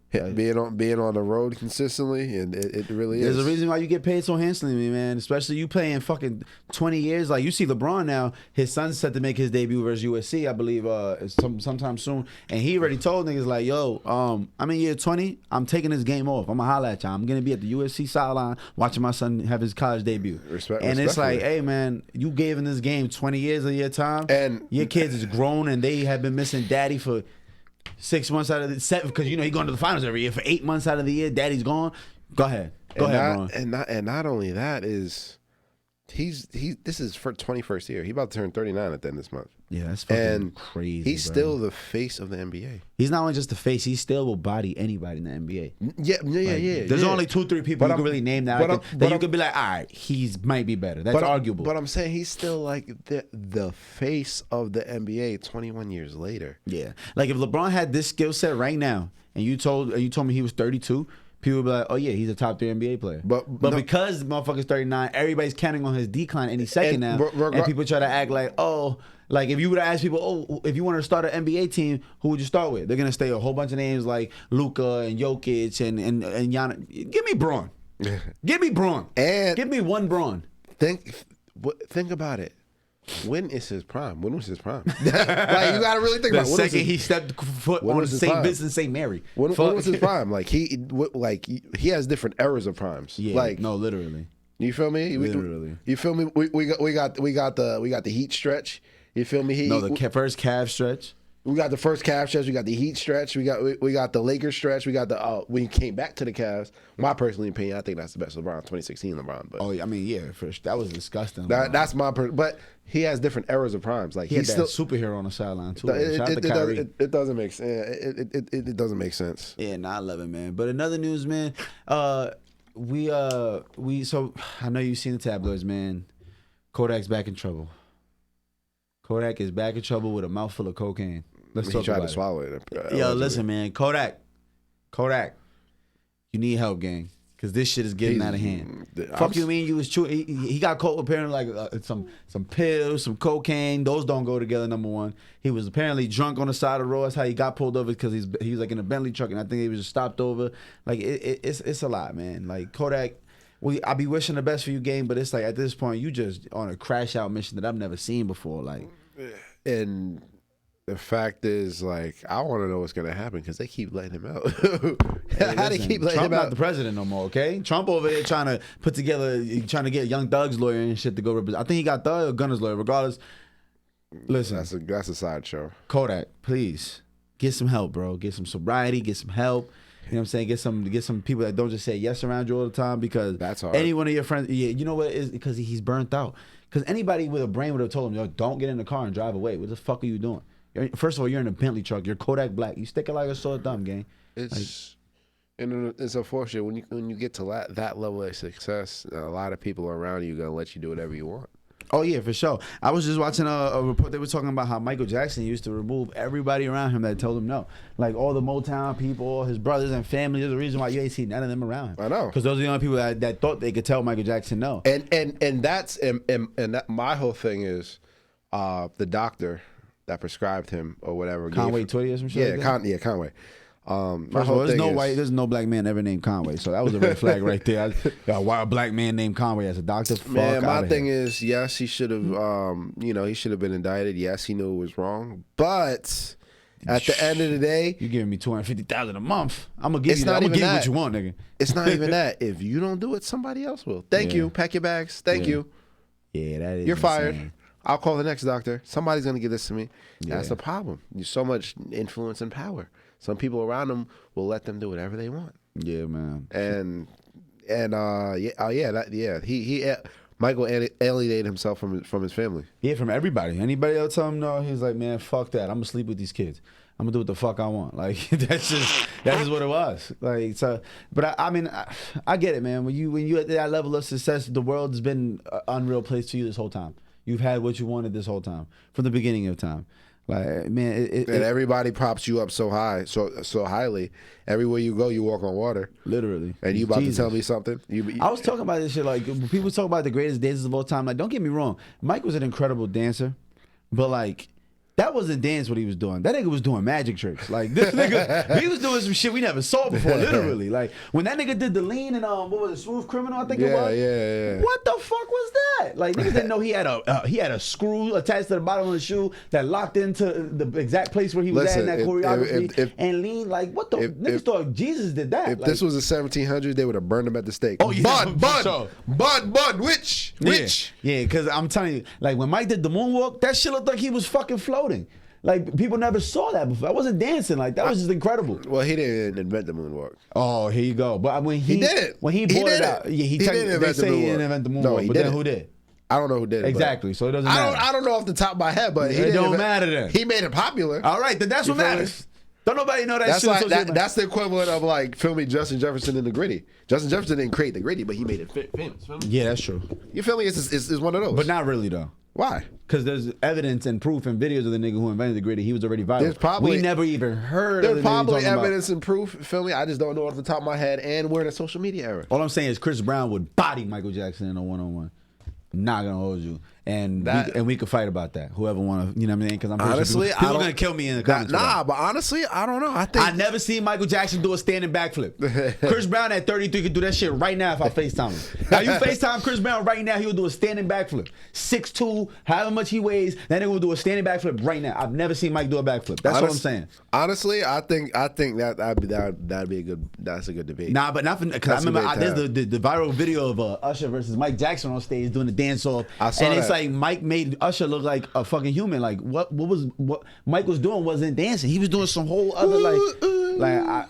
Being on the road consistently, and it really is. There's a reason why you get paid so handsomely, man. Especially you playing fucking 20 years. Like you see LeBron now. His son's set to make his debut versus USC, I believe, sometime soon. And he already told niggas like, yo, I'm in year 20. I'm taking this game off. I'm going to holler at y'all. I'm going to be at the USC sideline watching my son have his college debut. And it's like, hey, man, you gave in this game 20 years of your time. And your kids is grown and they have been missing daddy for 6 months out of the 7, because, you know, he going to the finals every year. For 8 months out of the year, daddy's gone. Go ahead, Ron. And not only that is... This is for 21st year. He's about to turn 39 at the end of this month. Yeah, that's fucking crazy. He's still the face of the NBA. He's not only just the face; he still will body anybody in the NBA. Yeah. There's only 2-3 people you can really name that you could be like, all right, he's might be better. That's arguable. But I'm saying he's still like the face of the NBA 21 years later. Yeah, like if LeBron had this skill set right now, and you told me he was 32. People would be like, oh, yeah, he's a top 3 NBA player. But because motherfucker's 39, everybody's counting on his decline any second now. And people try to act like, oh, like if you would ask people, oh, if you wanted to start an NBA team, who would you start with? They're going to say a whole bunch of names like Luka and Jokic and Giannis. Give me Braun. Give me Braun. And give me one Braun. Think about it. When is his prime? When was his prime? Like you gotta really think about it. The second he stepped foot on St. Vincent St. Mary. When was his prime? Like he has different eras of primes. Yeah, like no, literally. You feel me? Literally. You feel me? We got the Heat stretch. You feel me? The first Cavs stretch. We got the first Cavs stretch. We got the Heat stretch. We got the Lakers stretch. We got the when he came back to the Cavs. My personal opinion, I think that's the best LeBron, 2016 LeBron. But I mean, yeah, that was disgusting. That's my but he has different eras of primes. Like he had still that superhero on the sideline too. It doesn't make sense. It doesn't make sense. Yeah, I love it, man. But another news, man. So I know you've seen the tabloids, man. Kodak's back in trouble. Kodak is back in trouble with a mouthful of cocaine. Let's talk about it. He tried to swallow it. Yo, listen, man. Kodak, you need help, gang. Because this shit is getting out of hand. Fuck you mean you was chewing. He got caught with apparently like some pills, some cocaine. Those don't go together, number one. He was apparently drunk on the side of the road. That's how he got pulled over, because he was like in a Bentley truck, and I think he was just stopped over. Like, it's a lot, man. Like, Kodak, I be wishing the best for you, gang, but it's like at this point, you just on a crash out mission that I've never seen before. Like, and the fact is, like, I want to know what's gonna happen because they keep letting him out. How they keep letting him out? Trump not the president no more, okay? Trump over there trying to get Young Thug's lawyer and shit to go represent. I think he got Thug or Gunner's lawyer. Regardless, listen, that's a sideshow. Kodak, please get some help, bro. Get some sobriety. Get some help. You know what I'm saying? Get some people that don't just say yes around you all the time, because that's hard. Any one of your friends, yeah, you know what it is? Because he's burnt out. Because anybody with a brain would have told him, yo, don't get in the car and drive away. What the fuck are you doing? First of all, you're in a Bentley truck. You're Kodak Black. You stick it like a sore thumb, gang. It's unfortunate when you get to that level of success. A lot of people around you gonna let you do whatever you want. Oh yeah, for sure. I was just watching a report. They were talking about how Michael Jackson used to remove everybody around him that told him no. Like all the Motown people, all his brothers and family. There's a reason why you ain't seen none of them around him. I know, because those are the only people that thought they could tell Michael Jackson no. And that my whole thing is the doctor that prescribed him or whatever. Conway Twitty or some shit. Yeah, Conway. First of all, there's no black man ever named Conway, so that was a red flag right there. Why a black man named Conway as a doctor? Man, my thing is, yes, he should have, he should have been indicted. Yes, he knew it was wrong, but at the end of the day, you giving me $250,000 a month. I'm gonna give you what you want, nigga. It's not even that. If you don't do it, somebody else will. Thank you. Pack your bags. Thank you. Yeah, that is. You're fired. I'll call the next doctor. Somebody's gonna give this to me. That's the problem. There's so much influence and power. Some people around them will let them do whatever they want. Yeah, man. Michael alienated himself from his family. Yeah, from everybody. Anybody else tell him no, he's like, man, fuck that. I'm gonna sleep with these kids. I'm gonna do what the fuck I want. Like that's just what it was. Like so, but I mean, I get it, man. When you at that level of success, the world has been an unreal place to you this whole time. You've had what you wanted this whole time, from the beginning of time. Like, man, and everybody props you up so high, so highly. Everywhere you go, you walk on water, literally. And you about to tell me something? I was talking about this shit. Like, when people talk about the greatest dancers of all time. Like, don't get me wrong, Mike was an incredible dancer, but like, that wasn't dance what he was doing. That nigga was doing magic tricks. Like this nigga, he was doing some shit we never saw before. Literally, like when that nigga did the lean and what was it, Smooth Criminal? I think it was. Yeah. What the fuck was that? Like niggas didn't know he had a screw attached to the bottom of the shoe that locked into the exact place where he was at in that choreography and lean. Like what the niggas thought Jesus did that? If this was the 1700s, they would have burned him at the stake. Oh yeah, Bud, which? Yeah, because I'm telling you, like when Mike did the moonwalk, that shit looked like he was fucking floating. Like people never saw that before. I wasn't dancing like that. Was just incredible. Well, he didn't invent the moonwalk. Oh, here you go. But when he did it, when he brought it out, yeah, he didn't invent the moonwalk. He didn't invent the moonwalk. No, but then who did? I don't know who did it. Exactly. So it doesn't matter. I don't know off the top of my head, but it don't matter then. He made it popular. All right, then that's what matters. Don't nobody know that that's shit. Like, that's the equivalent of like filming Justin Jefferson in the Gritty. Justin Jefferson didn't create the Gritty, but he made it famous. Yeah, that's true. You feel me? It's one of those. But not really though. Why? Because there's evidence and proof and videos of the nigga who invented the Gritty. He was already viral. We never even heard of the nigga. There's probably evidence and proof, feel me? I just don't know off the top of my head, and we're in a social media era. All I'm saying is Chris Brown would body Michael Jackson in a one-on-one. Not gonna hold you, and we could fight about that. Whoever want to, you know what I mean? Because I'm honestly, people gonna kill me in the comments. But honestly, I don't know. I never seen Michael Jackson do a standing backflip. Chris Brown at 33 could do that shit right now if I FaceTime him. Now you FaceTime Chris Brown right now, he will do a standing backflip. 6'2", however much he weighs, that nigga will do a standing backflip right now. I've never seen Mike do a backflip. That's what I'm saying. Honestly, I think that'd be a good. That's a good debate. Nah, but not because I remember there's the viral video of Usher versus Mike Jackson on stage doing the dance off. I saw and it's that. like Mike made Usher look like a fucking human. Like what Mike was doing wasn't dancing. He was doing some whole other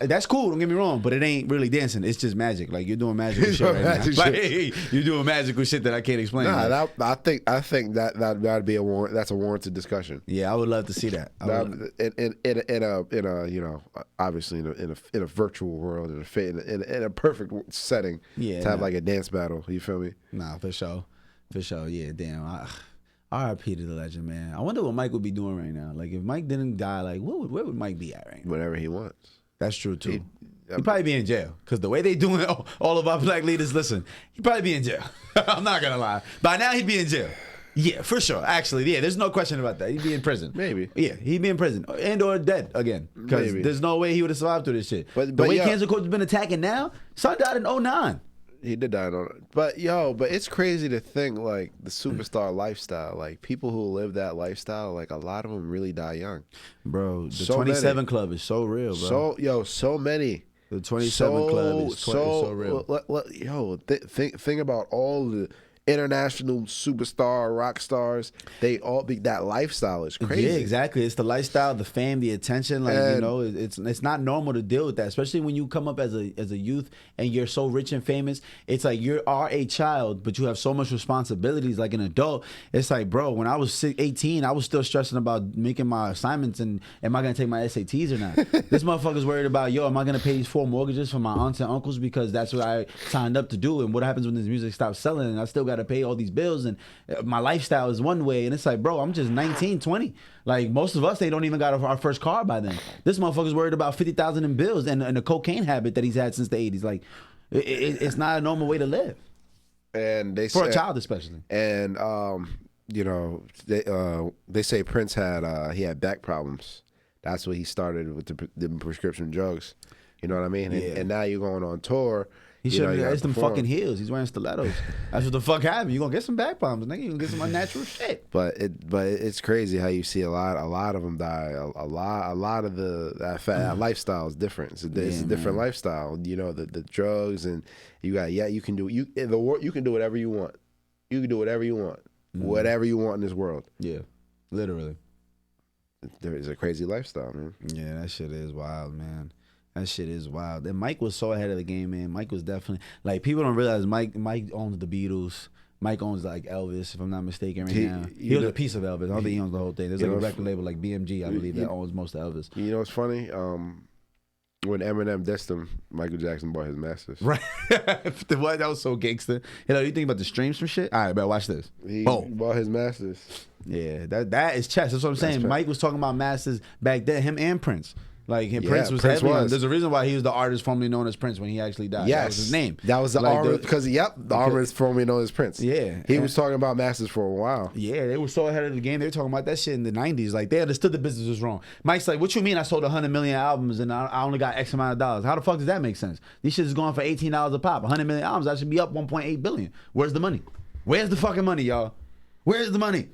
that's cool. Don't get me wrong, but it ain't really dancing. It's just magic. Like you're doing magical shit right now. Like, hey, you're doing magical shit that I can't explain. Nah, I think that'd be that's a warranted discussion. Yeah, I would love to see that. In a you know, obviously in a virtual world, in a perfect setting, to have like a dance battle. You feel me? Nah, for sure. Yeah, damn. R.I.P. to the legend, man. I wonder what Mike would be doing right now. Like if Mike didn't die, like where would Mike be at right now? Whatever he wants. That's true too. He'd probably be in jail because the way they doing all of our black leaders. Listen, he'd probably be in jail. I'm not gonna lie. By now he'd be in jail. Yeah, for sure. Actually, yeah, there's no question about that. He'd be in prison. Maybe. Yeah, he'd be in prison and or dead again because there's no way he would have survived through this shit. But the way Cancer Coach has been attacking now, son died in 2009. He did die on it. But it's crazy to think like the superstar lifestyle, like people who live that lifestyle, like a lot of them really die young. Bro, the 27 Club is so real, bro. So many. The 27 Club is so real. Think about all the international superstar rock stars. They all be that lifestyle is crazy. Yeah, exactly. It's the lifestyle, the fame, the attention. Like it's not normal to deal with that, especially when you come up as a youth and you're so rich and famous. It's like you are a child, but you have so much responsibilities like an adult. It's like, bro, when I was 18, I was still stressing about making my assignments and am I gonna take my SATs or not? This motherfucker's worried about, am I gonna pay these 4 mortgages for my aunts and uncles because that's what I signed up to do, and what happens when this music stops selling and I still got to pay all these bills and my lifestyle is one way, and it's like, bro, I'm just 19, 20. Like most of us, they don't even got our first car by then. This motherfucker's worried about 50,000 in bills and the cocaine habit that he's had since the 80s. Like it's not a normal way to live, and a child especially. And they say Prince had back problems. That's what he started with the prescription drugs. You know what I mean? And now you're going on tour. He should have had some fucking heels. He's wearing stilettos. That's what the fuck happened. You gonna get some back problems, nigga. You gonna get some unnatural shit. But it's crazy how you see a lot of them die. A lot of that lifestyle is different. It's a different lifestyle. You know, the drugs, and you can do whatever you want. You can do whatever you want. Whatever you want in this world. Yeah, literally. There is a crazy lifestyle, man. Yeah, that shit is wild, man. That shit is wild. And Mike was so ahead of the game, man. Mike was definitely, like, people don't realize Mike owns the Beatles. Mike owns like Elvis, if I'm not mistaken, now. He owns a piece of Elvis. I don't think he owns the whole thing. There's like a record label like BMG, I believe, that owns most of Elvis. You know what's funny? When Eminem dissed him, Michael Jackson bought his masters. Right. What? That was so gangster. You think about the streams from shit? All right, bro, watch this. He bought his masters. Yeah, that is chess. That's what I'm saying. Mike was talking about masters back then, him and Prince. Like Prince was heavy. There's a reason why he was the artist formerly known as Prince when he actually died. Yes. That was his name. That was the artist because the artist formerly known as Prince. Yeah. He was talking about masters for a while. Yeah, they were so ahead of the game. They were talking about that shit in the 90s. Like they understood the business was wrong. Mike's like, what you mean I sold 100 million albums and I only got X amount of dollars? How the fuck does that make sense? These shit is going for $18 a pop. 100 million albums, I should be up 1.8 billion. Where's the money? Where's the fucking money, y'all? Where's the money?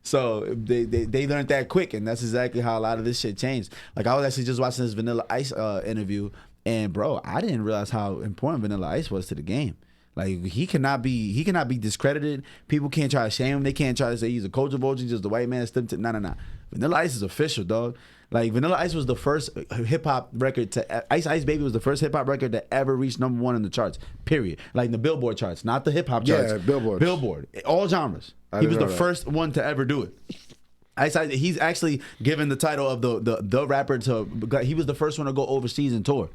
So they learned that quick, and that's exactly how a lot of this shit changed. Like I was actually just watching this Vanilla Ice interview, and bro, I didn't realize how important Vanilla Ice was to the game. Like he cannot be discredited. People can't try to shame him. They can't try to say he's a culture vulture, just the white man. Nah. Vanilla Ice is official, dog. Like Vanilla Ice was the first hip hop record to Ice Ice Baby was the first hip hop record to ever reach #1 in the charts. Period. Like the Billboard charts, not the hip hop charts. Yeah, Billboard, all genres. He was the first one to ever do it. Ice Ice, he's actually given the title of the rapper to. He was the first one to go overseas and tour.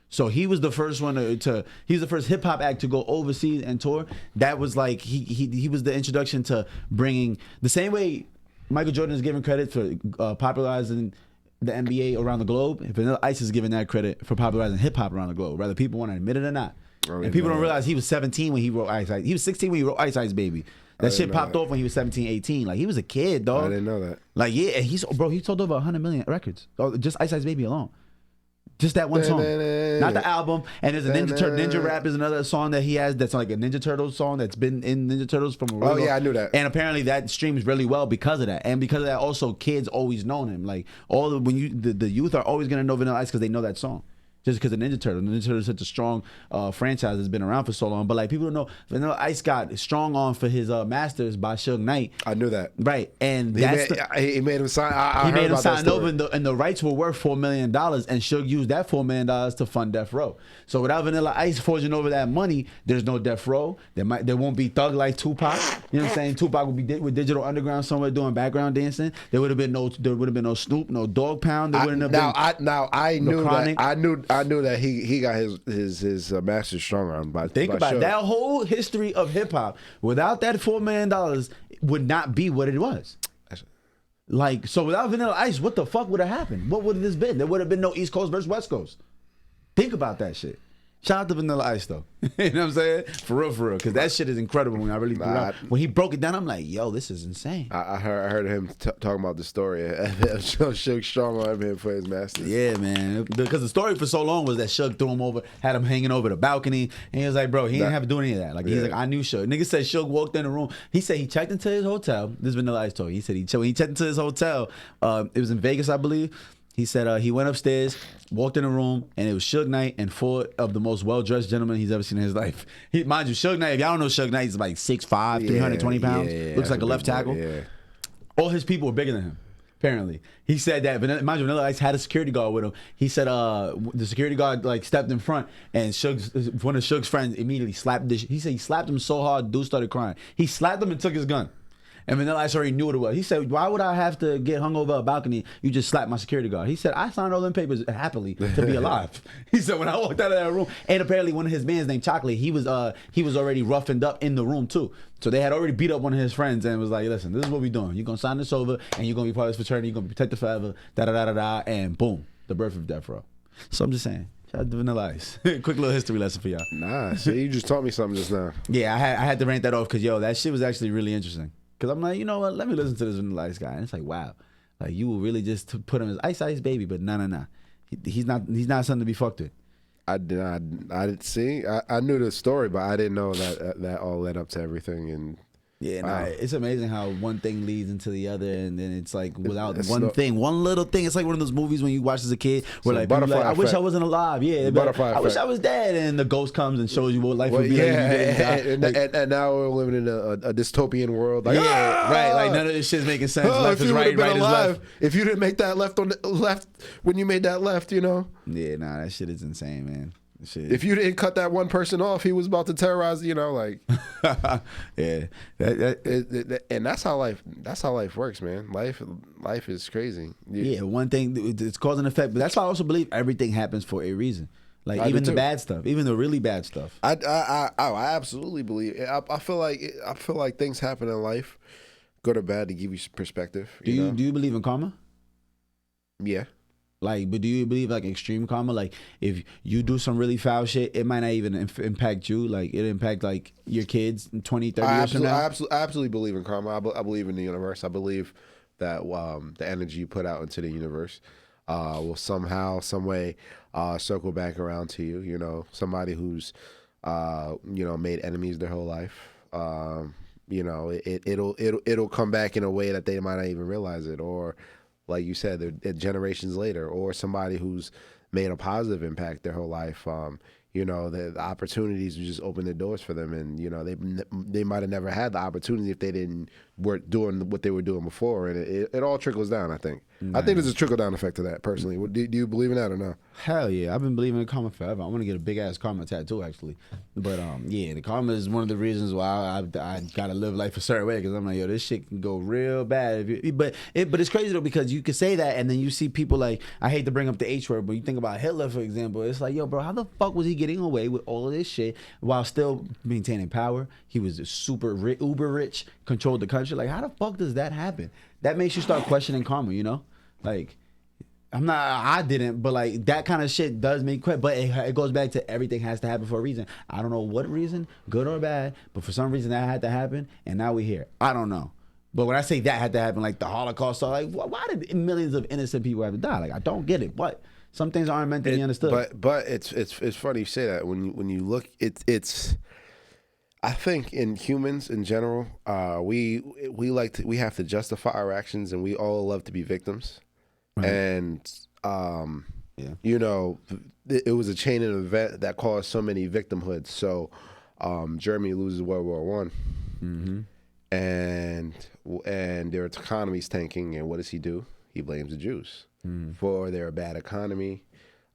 So he was the first one he was the first hip hop act to go overseas and tour. That was like he was the introduction to bringing the same way Michael Jordan is given credit for popularizing the NBA around the globe. Vanilla Ice is given that credit for popularizing hip hop around the globe, whether people want to admit it or not. And people don't realize he was 17 when he wrote Ice Ice. He was 16 when he wrote Ice Ice Baby. That shit popped off when he was 17, 18. Like he was a kid, dog. I didn't know that. Like yeah, and he sold over 100 million records. Just Ice Ice Baby alone. Just that one song, not the album. And there's a Ninja Rap is another song that he has that's like a Ninja Turtles song that's been in Ninja Turtles from a while. Oh yeah, I knew that. And apparently that streams really well because of that, and because of that also kids always known him. Like the youth are always gonna know Vanilla Ice because they know that song. just because of Ninja Turtles. Ninja Turtles is such a strong franchise that's been around for so long. But like people don't know, Vanilla Ice got strong on for his Masters by Suge Knight. I knew that. Right, and he made him sign. I he heard made him about sign that over, and the rights were worth $4 million, and Suge used that $4 million to fund Death Row. So without Vanilla Ice forging over that money, there's no Death Row. There won't be Thug like Tupac. You know what I'm saying? Tupac would be with Digital Underground somewhere doing background dancing. There would have been no Snoop, no Dog Pound. There wouldn't have been. I knew that. I knew that he got his master strong on. Think about it. That whole history of hip hop without that $4 million would not be what it was. Like, so without Vanilla Ice, what the fuck would have happened? What would have this been? There would have been no East Coast versus West Coast. Think about that shit. Shout out to Vanilla Ice though. You know what I'm saying? For real. Because that shit is incredible when I really when he broke it down, I'm like, yo, this is insane. I heard him talking about the story. Suge strong on him for his master. Yeah, man. Because the story for so long was that Suge threw him over, had him hanging over the balcony, and he was like, bro, he didn't have to do any of that. Like, he's like, I knew Suge. Nigga said Suge walked in the room. He said he checked into his hotel. This is Vanilla Ice told. He said when he checked into his hotel, it was in Vegas, I believe. He said he went upstairs, walked in the room, and it was Suge Knight and 4 of the most well-dressed gentlemen he's ever seen in his life. Mind you, Suge Knight, if y'all don't know Suge Knight, he's like 6'5", 320 pounds. Looks like a left tackle. All his people were bigger than him, apparently. He said that, mind you, Vanilla Ice had a security guard with him. He said the security guard like stepped in front, and one of Suge's friends immediately slapped this. He said he slapped him so hard, dude started crying. He slapped him and took his gun. And Vanilla Ice already knew what it was. He said, why would I have to get hung over a balcony? You just slapped my security guard. He said, I signed all them papers happily to be alive. He said, when I walked out of that room, and apparently one of his bands named Chocolate, he was already roughened up in the room too. So they had already beat up one of his friends and was like, listen, this is what we doing. You're going to sign this over, and you're going to be part of this fraternity. You're going to be protected forever, da-da-da-da-da, and boom, the birth of Death Row. So I'm just saying. Shout out to Vanilla Ice. Quick little history lesson for y'all. Nah, shit, you just taught me something just now. Yeah, I had to rant that off because, yo, that shit was actually really interesting. Because I'm like, you know what? Let me listen to this Vanilla Ice guy. And it's like, wow. Like, you will really just put him as Ice baby, but nah. He's not something to be fucked with. I didn't see. I knew the story, but I didn't know that all led up to everything. And yeah, wow. It's amazing how one thing leads into the other, and then it's like without one little thing. It's like one of those movies when you watch as a kid where like, I wish I wasn't alive. Yeah, I wish I was dead, and the ghost comes and shows you what life would be like. And now we're living in a dystopian world. Like, right. Like none of this shit's making sense. Left is right, right is left. If you didn't make that left on the left when you made that left, you know. Yeah, nah, that shit is insane, man. Shit. If you didn't cut that one person off, he was about to terrorize, you know, like. Yeah, and that's how life works, man. Life is crazy. Yeah, one thing, it's cause and effect, but that's why I also believe everything happens for a reason. Like even the bad stuff, even the really bad stuff. I absolutely believe. I feel like things happen in life, good or bad, to give you perspective. Do you believe in karma? Yeah. Like, but do you believe like extreme karma? Like, if you do some really foul shit, it might not even impact you. Like, it impact like your kids in 20, 30 years from now. I absolutely believe in karma. I believe in the universe. I believe that the energy you put out into the universe will somehow, some way, circle back around to you. You know, somebody who's made enemies their whole life. You know, it'll come back in a way that they might not even realize it, or like you said, they're generations later, or somebody who's made a positive impact their whole life. You know, the opportunities just open the doors for them, and you know they might have never had the opportunity if they weren't doing what they were doing before, and it all trickles down. I think. Nice. I think there's a trickle down effect to that personally. Do you believe in that or no? Hell yeah, I've been believing in karma forever. I want to get a big ass karma tattoo actually, but yeah, the karma is one of the reasons why I gotta live life a certain way, because I'm like, yo, this shit can go real bad. But it's crazy though, because you can say that and then you see people like, I hate to bring up the H word, but you think about Hitler for example. It's like, yo, bro, how the fuck was he getting away with all of this shit while still maintaining power? He was uber rich, controlled the country. Like, how the fuck does that happen? That makes you start questioning karma, you know? Like, I didn't, but like that kind of shit does make quit. But it goes back to everything has to happen for a reason. I don't know what reason, good or bad, but for some reason that had to happen, and now we're here. I don't know. But when I say that had to happen, like the Holocaust, so like, why did millions of innocent people have to die? Like, I don't get it. But some things aren't meant to be understood. But it's funny you say that. When you look, it's. I think in humans in general, we have to justify our actions, and we all love to be victims. Right. And you know, it was a chain of event that caused so many victimhoods. So Germany loses World War One, and their economy's tanking. And what does he do? He blames the Jews for their bad economy,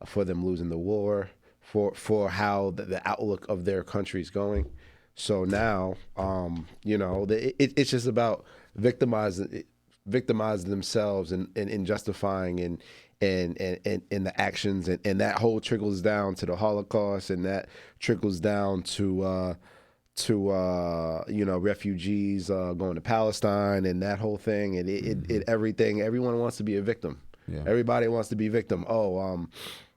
for them losing the war, for how the outlook of their country's going. So now, you know, it's just about victimizing themselves and justifying and the actions, and that whole trickles down to the Holocaust, and that trickles down to you know, refugees going to Palestine, and that whole thing, and everything. Everyone wants to be a victim. Yeah. Everybody wants to be a victim.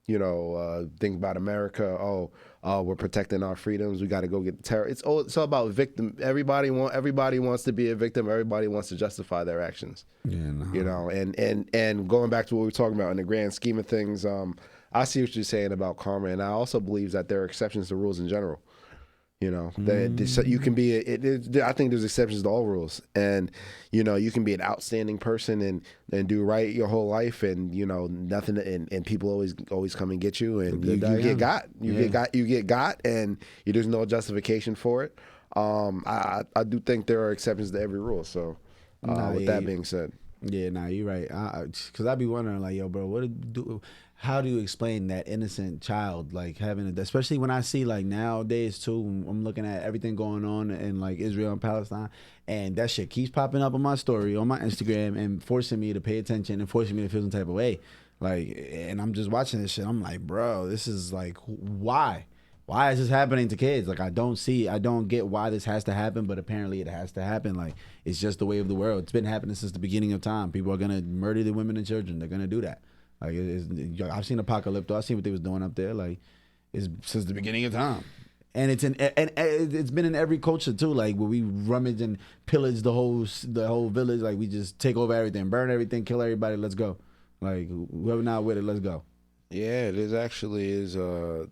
You know, think about America. We're protecting our freedoms. We got to go get the terror. It's all about victim. Everybody wants to be a victim. Everybody wants to justify their actions. Yeah, no. You know, and going back to what we were talking about in the grand scheme of things, I see what you're saying about karma, and I also believe that there are exceptions to rules in general. You know, that you can be. I think there's exceptions to all rules, and you know, you can be an outstanding person and do right your whole life, and you know, nothing, and people always come and get you, and you get got, and there's no justification for it. I do think there are exceptions to every rule. So, with that being said, you're right. Because I'd be wondering, like, yo, bro, how do you explain that innocent child, like, having especially when I see, like, nowadays too, I'm looking at everything going on in like Israel and Palestine, and that shit keeps popping up on my story on my Instagram and forcing me to pay attention and forcing me to feel some type of way, like, and I'm just watching this shit. I'm like, bro, this is like, why is this happening to kids? Like, I don't get why this has to happen, but apparently it has to happen. Like, it's just the way of the world. It's been happening since the beginning of time. People are gonna murder the women and children. They're gonna do that. Like, I've seen Apocalypto. I've seen what they was doing up there. Like, it's since the beginning of time, and it's been in every culture too. Like, where we rummage and pillage the whole village. Like, we just take over everything, burn everything, kill everybody. Let's go. Like, whoever not with it, let's go. Yeah, it is actually a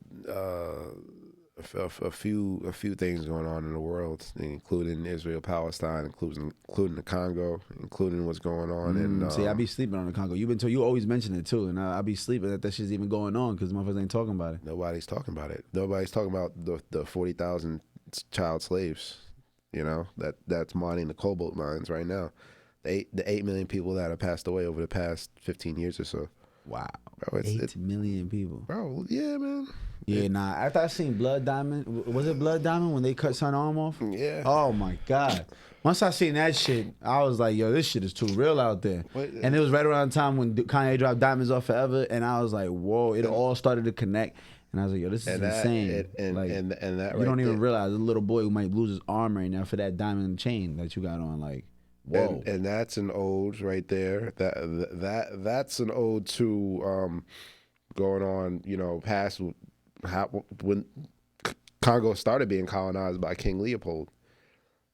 few things going on in the world, including Israel, Palestine, including the Congo, including what's going on. And see, I be sleeping on the Congo. You always mention it too, and I be sleeping that shit's even going on because motherfuckers ain't talking about it. Nobody's talking about it. Nobody's talking about the 40,000 child slaves. You know, that's mining the cobalt mines right now. The 8 million people that have passed away over the past 15 years or so. Wow, bro, 8 million people, bro. Yeah, man. Yeah, nah. After I seen Blood Diamond, was it Blood Diamond when they cut son arm off? Yeah. Oh my God. Once I seen that shit, I was like, yo, this shit is too real out there. And it was right around the time when Kanye dropped Diamonds Off Forever, and I was like, whoa, it all started to connect. And I was like, yo, this is insane. And that you don't even realize a little boy who might lose his arm right now for that diamond chain that you got on, like. Whoa. And that's an ode right there. That's an ode to going on, you know, past when Congo started being colonized by King Leopold.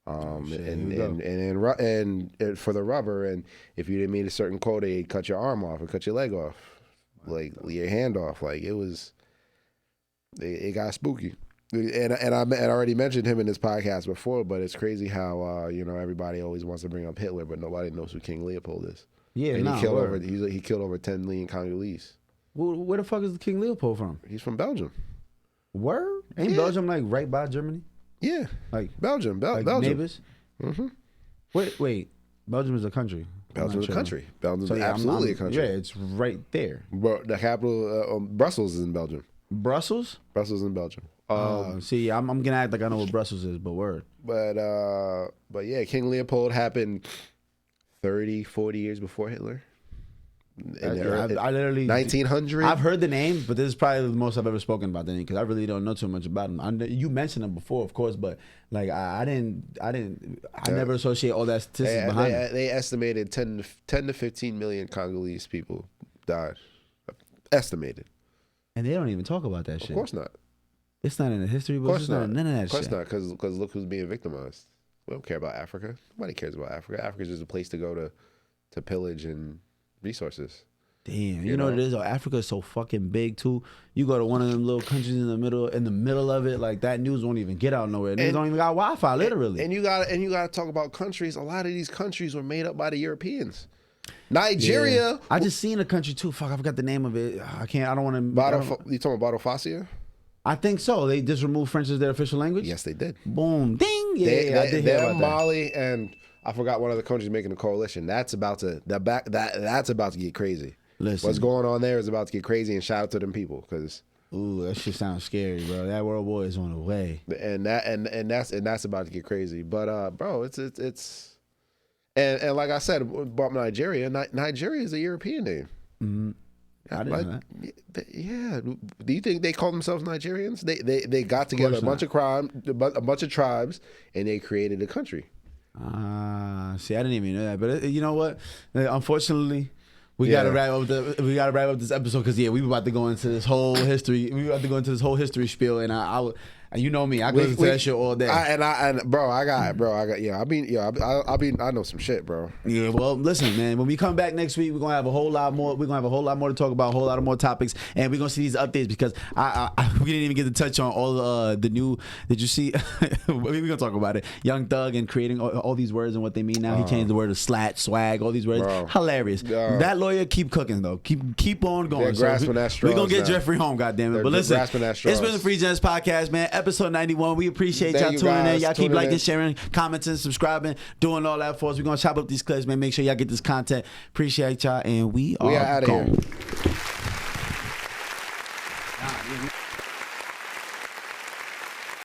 And for the rubber, and if you didn't meet a certain quota, they'd cut your arm off or cut your leg off, like your hand off. Like, it got spooky. And I already mentioned him in this podcast before, but it's crazy how you know, everybody always wants to bring up Hitler, but nobody knows who King Leopold is. Yeah, and he killed over 10 million Congolese. Where the fuck is King Leopold from? He's from Belgium. Word? Ain't Belgium like right by Germany? Yeah, like Belgium, like Belgium neighbors. Mm-hmm. Wait, Belgium is a country. Belgium's a country. Belgium's absolutely a country. Yeah, it's right there. But the capital, Brussels, is in Belgium. Brussels? Brussels in Belgium. See, I'm gonna act like I know what Brussels is, but word. But yeah, King Leopold happened 30, 40 years before Hitler. I literally 1900. I've heard the name, but this is probably the most I've ever spoken about the name because I really don't know too much about him. You mentioned him before, of course, but like I never associate all that statistics behind it. They estimated 10 to 15 million Congolese people died. Estimated. And they don't even talk about that shit. Of course not. It's not in the history books. It's not none of that shit. Of course not, because look who's being victimized. We don't care about Africa. Nobody cares about Africa. Africa's just a place to go to pillage and resources. Damn, you know what it is? Africa is so fucking big too. You go to one of them little countries in the middle of it, like that news won't even get out nowhere. Niggas don't even got Wi-Fi, literally. And you gotta talk about countries. A lot of these countries were made up by the Europeans. Nigeria. Yeah. I just seen a country too. Fuck, I forgot the name of it. I don't want to. You talking about Bottle I think so. They just removed French as their official language. Yes, they did. Boom, ding. Yeah, I did hear about Mali and I forgot one other country's making a coalition. That's about to get crazy. Listen, what's going on there is about to get crazy. And shout out to them people because. Ooh, that shit sounds scary, bro. That world war is on the way, and that's about to get crazy. But bro, it's and like I said about Nigeria, Nigeria is a European name. Mm-hmm. I didn't know that. Yeah. Do you think they call themselves Nigerians? They got together a bunch of tribes, and they created a country. See, I didn't even know that. But you know what? Unfortunately, we gotta wrap up this episode because we about to go into this whole history. We about to go into this whole history spiel, and you know me, I go into that shit all day. I know some shit, bro. Yeah, well, listen, man. When we come back next week, we're gonna have a whole lot more. We're gonna have a whole lot more to talk about, a whole lot of more topics, and we're gonna see these updates because we didn't even get to touch on all the new. Did you see? We're gonna talk about it. Young Thug and creating all these words and what they mean now. He changed the word to slat, swag, all these words. Bro. Hilarious. That lawyer keep cooking though. Keep on going. They're grasping that straw. We're gonna get Jeffrey home. Goddamn it! But listen, it's been the Free Gens Podcast, man. Episode 91. We appreciate y'all tuning in. Y'all keep liking, sharing, commenting, subscribing, doing all that for us. We're going to chop up these clips, man. Make sure y'all get this content. Appreciate y'all, and we are out of gone. here.